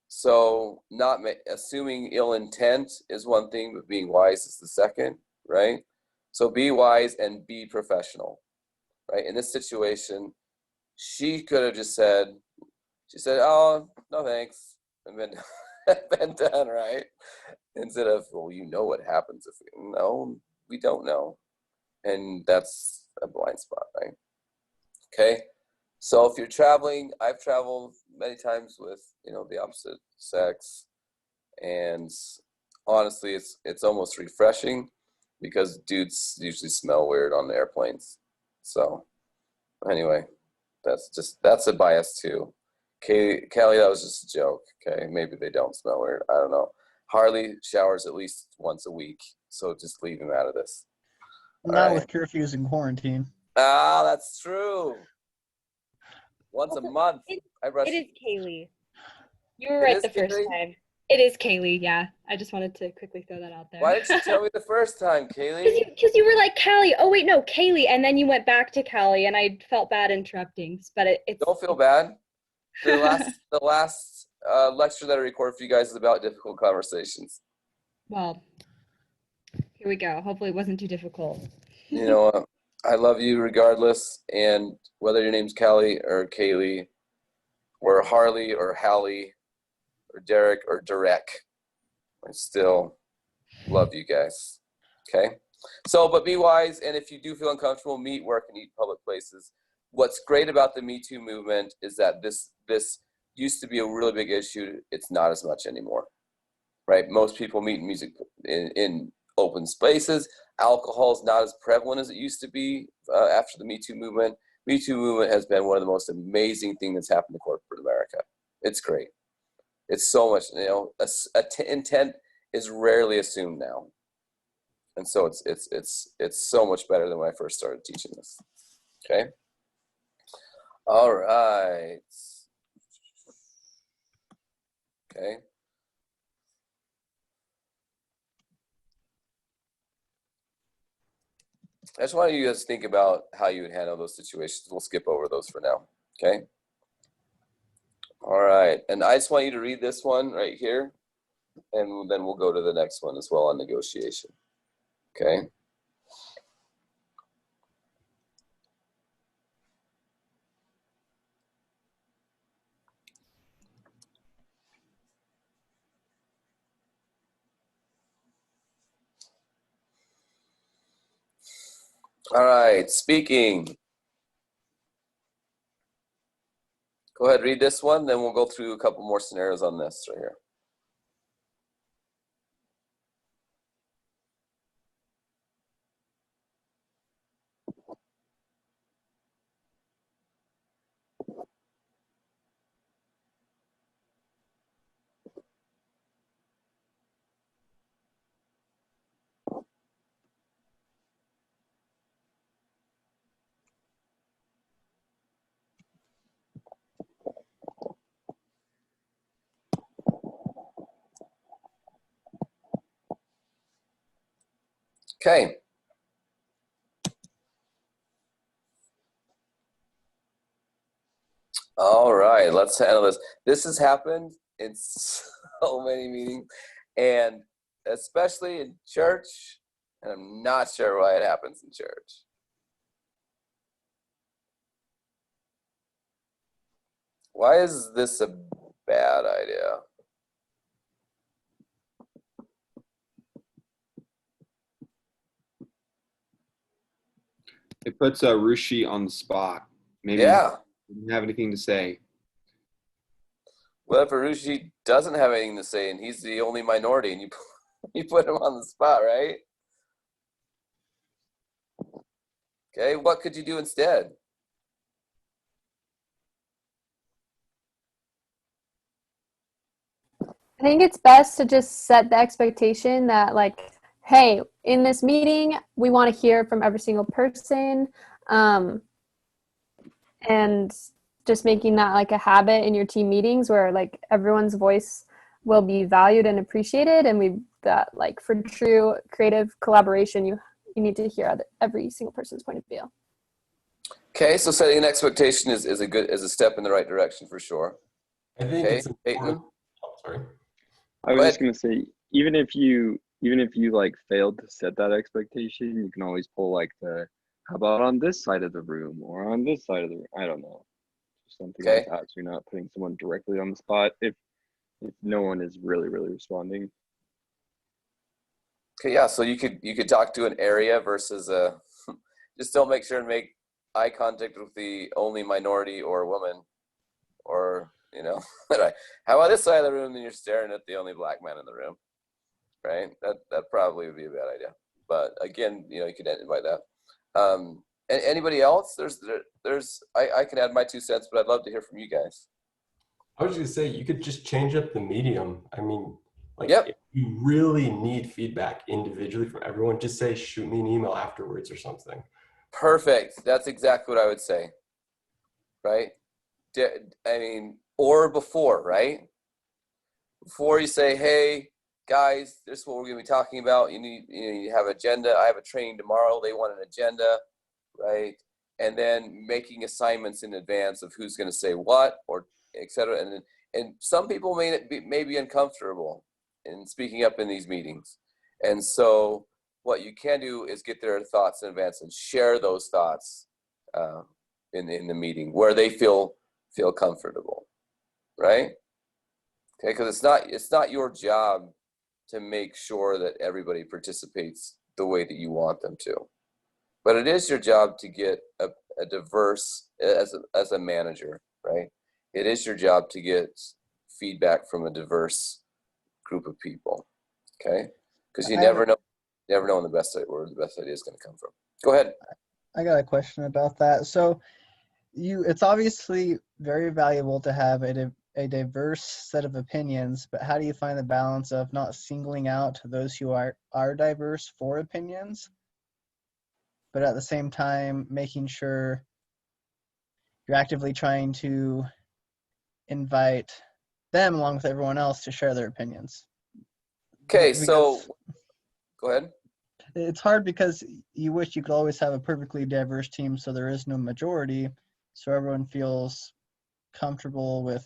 [SPEAKER 1] So not assuming ill intent is one thing, but being wise is the second, right? So be wise and be professional, right? In this situation, she could have just said, oh, no thanks, and been done, right? Instead of, well, you know what happens if no, we don't know. And that's a blind spot, right? Okay. So if you're traveling, I've traveled many times with, the opposite sex, and honestly, it's almost refreshing because dudes usually smell weird on the airplanes. So anyway, that's a bias too. Okay, Kelly, that was just a joke. Okay, maybe they don't smell weird. I don't know. Harley showers at least once a week, so just leave him out of this.
[SPEAKER 8] Not with curfews and quarantine.
[SPEAKER 1] Ah, that's true. Once a month.
[SPEAKER 7] It is Kaylee. You were
[SPEAKER 1] It
[SPEAKER 7] right
[SPEAKER 1] is
[SPEAKER 7] the first
[SPEAKER 1] Kaylee?
[SPEAKER 7] time. It is Kaylee, yeah. I just wanted to quickly throw that out there.
[SPEAKER 1] Why didn't you tell me the first time, Kaylee?
[SPEAKER 7] Because you were like, Callie. Oh, wait, no, Kaylee. And then you went back to Callie, and I felt bad interrupting. But it's...
[SPEAKER 1] Don't feel bad. The last lecture that I recorded for you guys is about difficult conversations.
[SPEAKER 7] Well, here we go. Hopefully it wasn't too difficult.
[SPEAKER 1] You know, I love you regardless, and whether your name's Callie or Kaylee or Harley or Hallie or Derek or Derek, I still love you guys. Okay? So, but be wise, and if you do feel uncomfortable, meet, work, and eat public places. What's great about the Me Too movement is that this used to be a really big issue. It's not as much anymore, right? Most people meet in music in open spaces. Alcohol is not as prevalent as it used to be after the Me Too movement. Me Too movement has been one of the most amazing things that's happened to corporate America. It's great. It's so much, intent is rarely assumed now. And so it's so much better than when I first started teaching this. Okay. All right. Okay. I just want you guys to think about how you would handle those situations. We'll skip over those for now. Okay. All right. And I just want you to read this one right here, and then we'll go to the next one as well on negotiation. Okay. All right, speaking. Go ahead, read this one, then we'll go through a couple more scenarios on this right here. Okay. All right, let's handle this. This has happened in so many meetings, and especially in church, and I'm not sure why it happens in church. Why is this a bad idea?
[SPEAKER 10] It puts Rushi on the spot. Maybe
[SPEAKER 1] Yeah.
[SPEAKER 10] he didn't have anything to say.
[SPEAKER 1] Well, if Arushi doesn't have anything to say, and he's the only minority, and you put him on the spot, right? Okay, what could you do instead?
[SPEAKER 5] I think it's best to just set the expectation that, like, hey, in this meeting, we want to hear from every single person, and just making that like a habit in your team meetings where like everyone's voice will be valued and appreciated, and that like for true creative collaboration, you need to hear every single person's point of view.
[SPEAKER 1] Okay, so setting an expectation is a step in the right direction for sure.
[SPEAKER 9] I think
[SPEAKER 1] Okay,
[SPEAKER 9] it's
[SPEAKER 1] Peyton?
[SPEAKER 9] important. Oh, sorry.
[SPEAKER 11] I was
[SPEAKER 1] Go
[SPEAKER 11] just gonna say, even if you like failed to set that expectation, you can always pull like how about on this side of the room or on this side of the room? I don't know, something
[SPEAKER 1] Okay.
[SPEAKER 11] like that. So you're not putting someone directly on the spot if no one is really responding.
[SPEAKER 1] Okay, yeah, so you could talk to an area versus just don't make sure and make eye contact with the only minority or woman, or how about this side of the room and you're staring at the only black man in the room, right? That probably would be a bad idea. But again, you could invite that. And anybody else? I can add my 2 cents, but I'd love to hear from you guys.
[SPEAKER 9] I was just gonna say, you could just change up the medium. I mean, like,
[SPEAKER 1] Yep.
[SPEAKER 9] if you really need feedback individually from everyone, just say, shoot me an email afterwards or something.
[SPEAKER 1] Perfect. That's exactly what I would say. Right? Or before, right? Before you say, hey, guys, this is what we're going to be talking about. You have agenda. I have a training tomorrow. They want an agenda, right? And then making assignments in advance of who's going to say what, or et cetera. And some people may be uncomfortable in speaking up in these meetings. And so what you can do is get their thoughts in advance and share those thoughts in the meeting where they feel comfortable, right? Okay, because it's not your job to make sure that everybody participates the way that you want them to, but it is your job to get a diverse, as a manager, right? It is your job to get feedback from a diverse group of people, okay? Because you never know where the best idea is going to come from. Go ahead.
[SPEAKER 8] I got a question about that. So it's obviously very valuable to have a diverse set of opinions, but how do you find the balance of not singling out those who are diverse for opinions, but at the same time making sure you're actively trying to invite them along with everyone else to share their opinions?
[SPEAKER 1] Okay, so go ahead.
[SPEAKER 8] It's hard because you wish you could always have a perfectly diverse team so there is no majority, so everyone feels comfortable with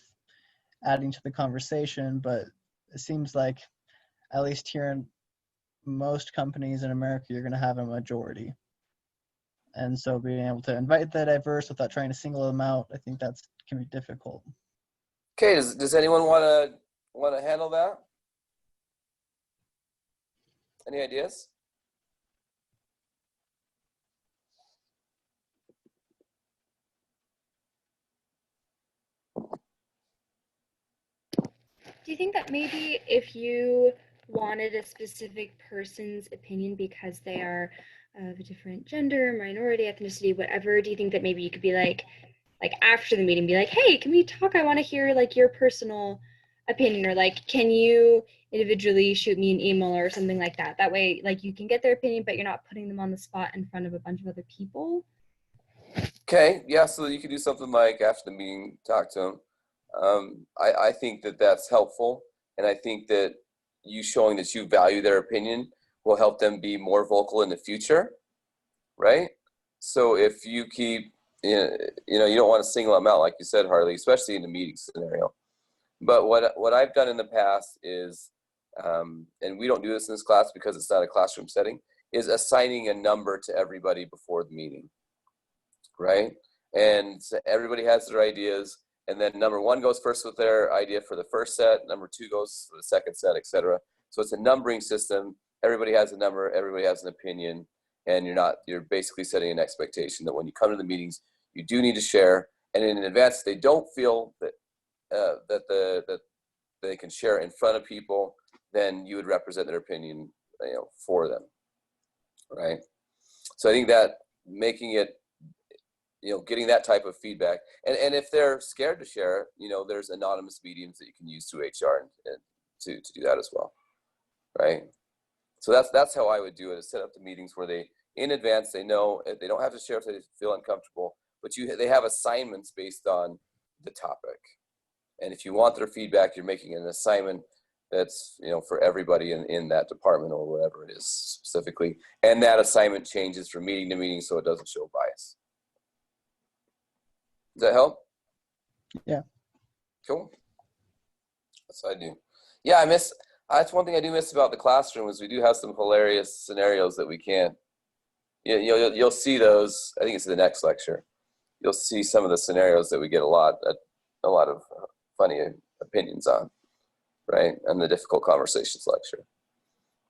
[SPEAKER 8] adding to the conversation, but it seems like, at least here in most companies in America, you're going to have a majority. And so being able to invite the diverse without trying to single them out, I think that can be difficult.
[SPEAKER 1] Okay, does anyone want to handle that? Any ideas?
[SPEAKER 7] Do you think that maybe if you wanted a specific person's opinion because they are of a different gender, minority, ethnicity, whatever, do you think that maybe you could be like after the meeting, be like, hey, can we talk? I want to hear like your personal opinion, or like, can you individually shoot me an email or something like that? That way, like, you can get their opinion, but you're not putting them on the spot in front of a bunch of other people.
[SPEAKER 1] Okay, yeah, so you could do something like after the meeting, talk to them. I think that that's helpful, and I think that you showing that you value their opinion will help them be more vocal in the future, right? So if you keep, you don't want to single them out, like you said, Harley, especially in the meeting scenario. But what I've done in the past is, and we don't do this in this class because it's not a classroom setting, is assigning a number to everybody before the meeting, right? And so everybody has their ideas. And then number 1 goes first with their idea for the first set. Number 2 goes for the second set, etc. So it's a numbering system. Everybody has a number. Everybody has an opinion. And you're basically setting an expectation that when you come to the meetings, you do need to share. And in advance, if they don't feel that that they can share in front of people, then you would represent their opinion, for them, right? So I think that making it, getting that type of feedback, and if they're scared to share, there's anonymous mediums that you can use through HR and to do that as well, right? So that's how I would do it, is set up the meetings where they, in advance, they know they don't have to share if they feel uncomfortable, but they have assignments based on the topic. And if you want their feedback, you're making an assignment that's, for everybody in that department or whatever it is specifically. And that assignment changes from meeting to meeting so it doesn't show bias. Does that help?
[SPEAKER 8] Yeah.
[SPEAKER 1] Cool. That's what I do. Yeah, that's one thing I do miss about the classroom is we do have some hilarious scenarios that we can't, you'll see those, I think it's in the next lecture. You'll see some of the scenarios that we get a lot of funny opinions on, right? And the difficult conversations lecture.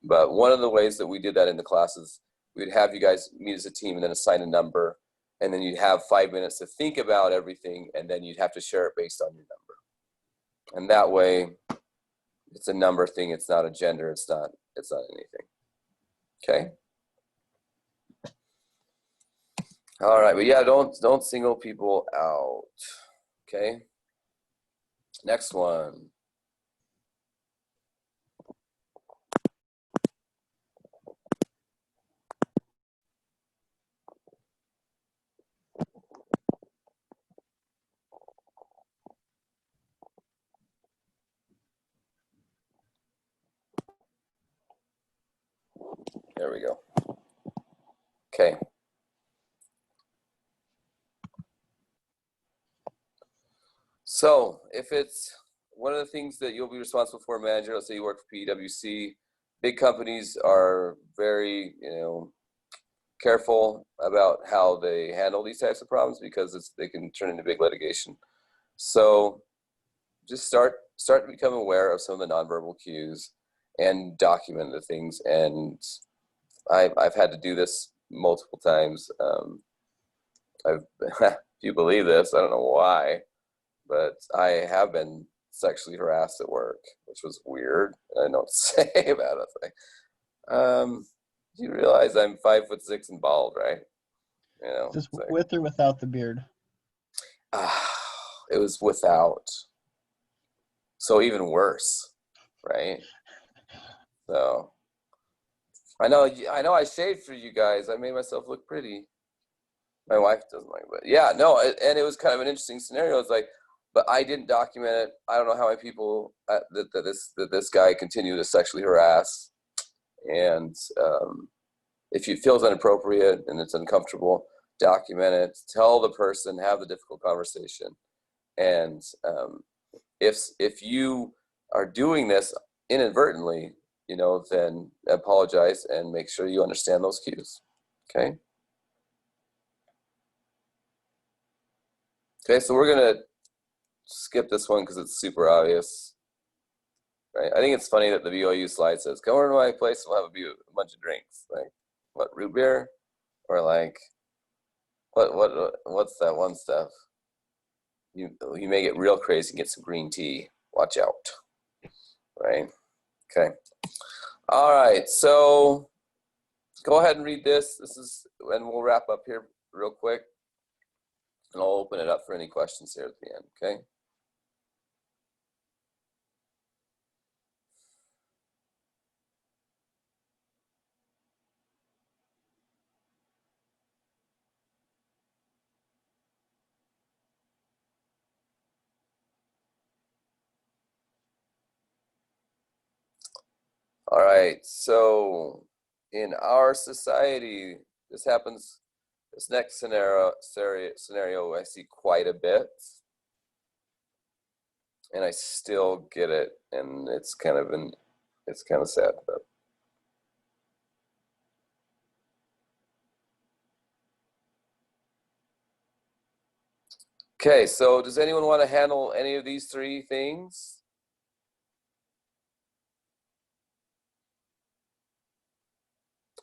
[SPEAKER 1] But one of the ways that we did that in the classes, we'd have you guys meet as a team and then assign a number, and then you'd have 5 minutes to think about everything, and then you'd have to share it based on your number. And that way, it's a number thing. It's not a gender. It's not anything. Okay. All right, but yeah, don't single people out. Okay. Next one. There we go. Okay. So if it's one of the things that you'll be responsible for, manager, let's say you work for PwC, big companies are very, careful about how they handle these types of problems because they can turn into big litigation. So just start to become aware of some of the nonverbal cues and document the things. And I've had to do this multiple times. If you believe this, I don't know why, but I have been sexually harassed at work, which was weird. I don't know what to say about it. You realize I'm 5'6" and bald, right?
[SPEAKER 8] Just with or without the beard?
[SPEAKER 1] It was without. So even worse, right? So I know I shaved for you guys. I made myself look pretty. My wife doesn't like it, but yeah, no, and it was kind of an interesting scenario. It's like, but I didn't document it. I don't know how many people that this guy continued to sexually harass. And if it feels inappropriate and it's uncomfortable, document it. Tell the person, have the difficult conversation. And if you are doing this inadvertently, then apologize and make sure you understand those cues. Okay. Okay, so we're gonna skip this one because it's super obvious, right? I think it's funny that the BOU slide says, "Come over to my place, we'll have a bunch of drinks." Like, what, root beer, or like, what's that one stuff? You may get real crazy and get some green tea. Watch out, right? Okay. All right, so go ahead and read this. And we'll wrap up here real quick. And I'll open it up for any questions here at the end, okay? All right, so in our society, this next scenario I see quite a bit, and I still get it, and it's kind of sad, but okay. So does anyone want to handle any of these three things?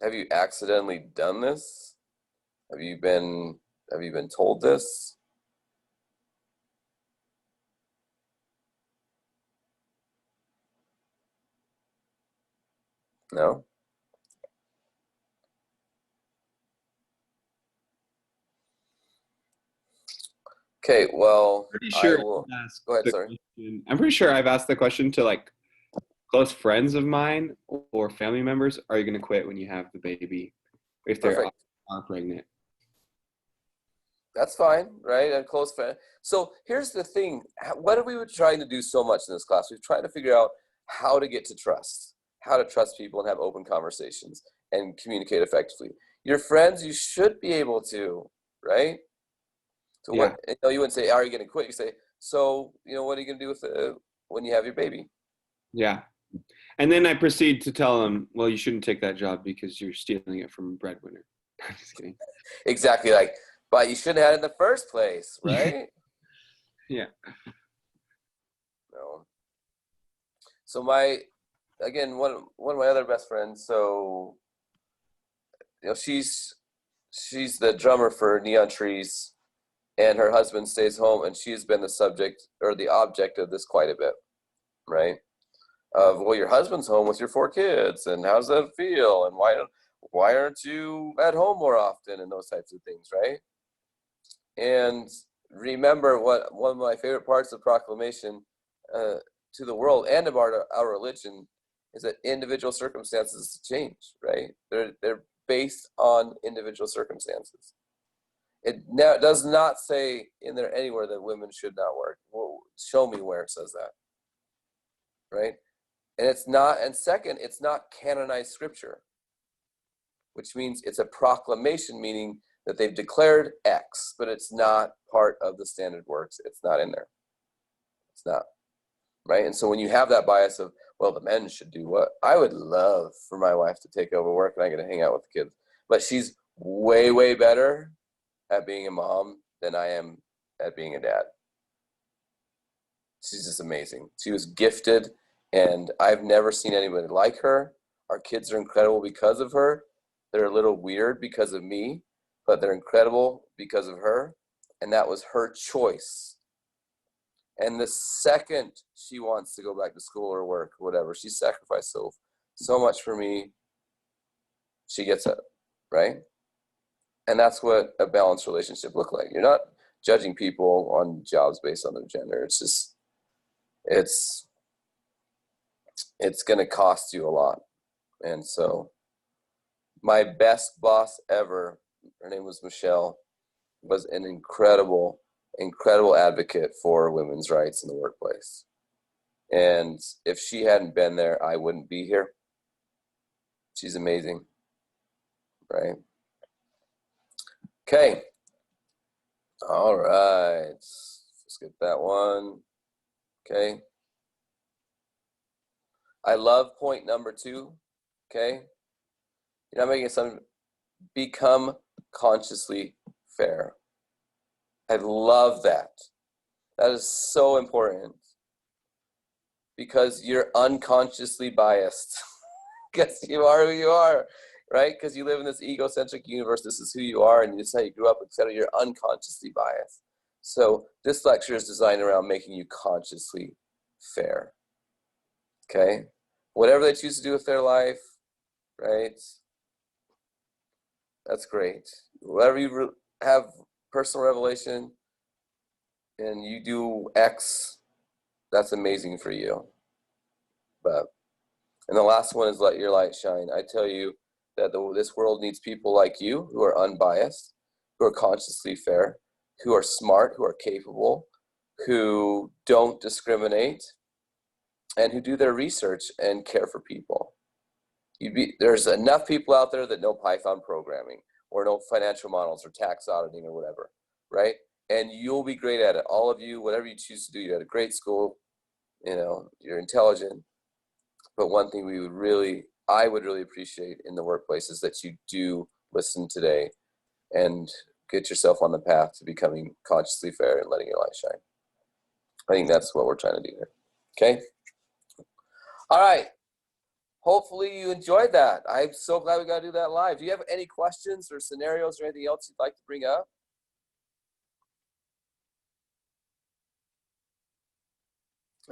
[SPEAKER 1] Have you accidentally done this? Have you been told this? No? Okay, well,
[SPEAKER 10] Pretty sure
[SPEAKER 1] I will
[SPEAKER 10] I've asked
[SPEAKER 1] go ahead,
[SPEAKER 10] the
[SPEAKER 1] sorry.
[SPEAKER 10] question- I'm pretty sure I've asked the question to like close friends of mine or family members. Are you going to quit when you have the baby if they
[SPEAKER 1] Perfect.
[SPEAKER 10] are pregnant?
[SPEAKER 1] That's fine, right? A close friend. So here's the thing. What are we trying to do so much in this class? We've tried to figure out how to get to trust, how to trust people and have open conversations and communicate effectively. Your friends, you should be able to, right? So
[SPEAKER 10] Yeah.
[SPEAKER 1] what, you wouldn't say, are you going to quit? You say, so, what are you going to do with when you have your baby?
[SPEAKER 10] Yeah. And then I proceed to tell them, well, you shouldn't take that job because you're stealing it from a breadwinner. I'm just kidding.
[SPEAKER 1] Exactly. Like, but you shouldn't have had it in the first place, right?
[SPEAKER 10] Yeah.
[SPEAKER 1] No. So again, one of my other best friends, so, she's the drummer for Neon Trees, and her husband stays home, and she's been the subject or the object of this quite a bit, right? Of, well, your husband's home with your 4 kids, and how does that feel? And why aren't you at home more often? And those types of things, right? And remember, one of my favorite parts of proclamation to the world and about our religion is that individual circumstances change, right? They're based on individual circumstances. It now does not say in there anywhere that women should not work. Well, show me where it says that, right? And it's not, and second, it's not canonized scripture, which means it's a proclamation, meaning that they've declared X, but it's not part of the standard works. It's not in there. It's not, right? And so when you have that bias of, well, the men should do what? I would love for my wife to take over work and I get to hang out with the kids. But she's way, way better at being a mom than I am at being a dad. She's just amazing. She was gifted, and I've never seen anybody like her. Our kids are incredible because of her. They're a little weird because of me, but they're incredible because of her. And that was her choice. And the second she wants to go back to school or work or whatever, she sacrificed so much for me. She gets it, right? And that's what a balanced relationship looks like. You're not judging people on jobs based on their gender. It's just, it's going to cost you a lot. And so my best boss ever, her name was Michelle, was an incredible advocate for women's rights in the workplace. And if she hadn't been there, I wouldn't be here. She's amazing, right? Okay. All right. Let's get that one. Okay. I love point number 2. Okay. You're not making something, become consciously fair. I love that. That is so important because you're unconsciously biased because you are who you are, right? Because you live in this egocentric universe. This is who you are, and this is how you grew up, etc. You're unconsciously biased. So this lecture is designed around making you consciously fair. Okay? Whatever they choose to do with their life, right? That's great. Whatever you have personal revelation and you do X, that's amazing for you. And the last one is let your light shine. I tell you that this world needs people like you who are unbiased, who are consciously fair, who are smart, who are capable, who don't discriminate, and who do their research and care for people. There's enough people out there that know Python programming or know financial models or tax auditing or whatever, right? And you'll be great at it. All of you, whatever you choose to do, you're at a great school, you're intelligent. But one thing I would really appreciate in the workplace is that you do listen today and get yourself on the path to becoming consciously fair and letting your light shine. I think that's what we're trying to do here. Okay? All right. Hopefully you enjoyed that. I'm so glad we got to do that live. Do you have any questions or scenarios or anything else you'd like to bring up?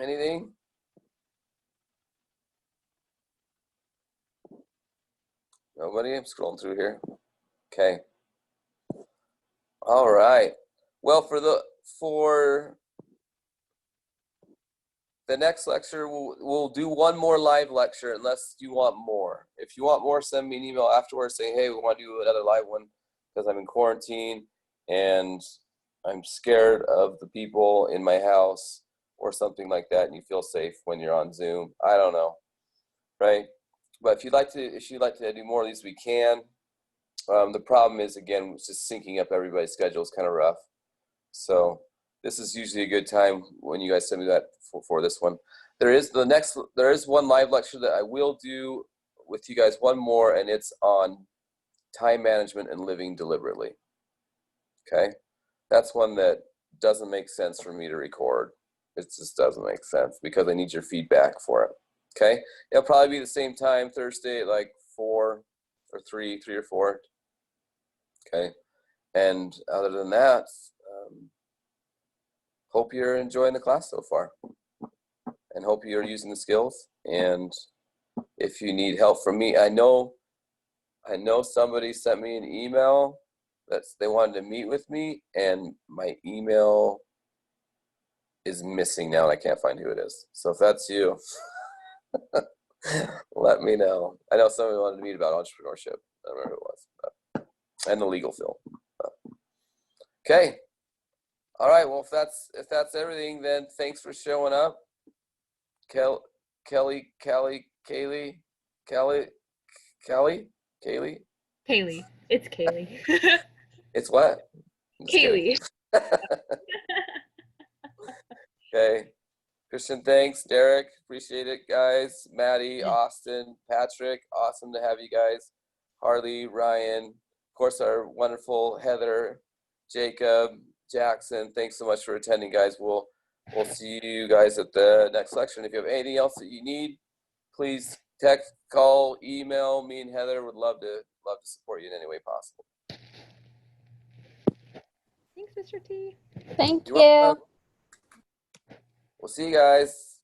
[SPEAKER 1] Anything? Nobody? I'm scrolling through here. Okay. All right. Well, for the next lecture, we'll do one more live lecture unless you want more. If you want more, send me an email afterwards saying, hey, we want to do another live one because I'm in quarantine and I'm scared of the people in my house or something like that, and you feel safe when you're on Zoom. I don't know, right? But if you'd like to do more of these, we can. The problem is, again, it's just syncing up everybody's schedule is kind of rough. So this is usually a good time when you guys send me that for this one. There is one live lecture that I will do with you guys, one more, and it's on time management and living deliberately. Okay, that's one that doesn't make sense for me to record. It just doesn't make sense because I need your feedback for it. Okay, it'll probably be the same time Thursday at like 4 or 3 or 4. Okay, and other than that, hope you're enjoying the class so far, and hope you're using the skills. And if you need help from me, I know somebody sent me an email that they wanted to meet with me, and my email is missing now, and I can't find who it is. So if that's you, let me know. I know somebody wanted to meet about entrepreneurship. I don't remember who it was, and the legal field. Okay. All right. Well, if that's everything, then thanks for showing up, Kelly. Kaylee.
[SPEAKER 7] It's Kaylee.
[SPEAKER 1] It's what?
[SPEAKER 7] Kaylee.
[SPEAKER 1] Okay. Christian, thanks. Derek, appreciate it, guys. Maddie, Austin, Patrick, awesome to have you guys. Harley, Ryan, of course, our wonderful Heather, Jacob, Jackson. Thanks so much for attending, guys. We'll see you guys at the next lecture. And if you have anything else that you need, please text, call, email. Me and Heather would love to support you in any way possible.
[SPEAKER 7] Thanks, Mr. T.
[SPEAKER 5] Thank
[SPEAKER 1] You're
[SPEAKER 5] you.
[SPEAKER 1] welcome. We'll see you guys.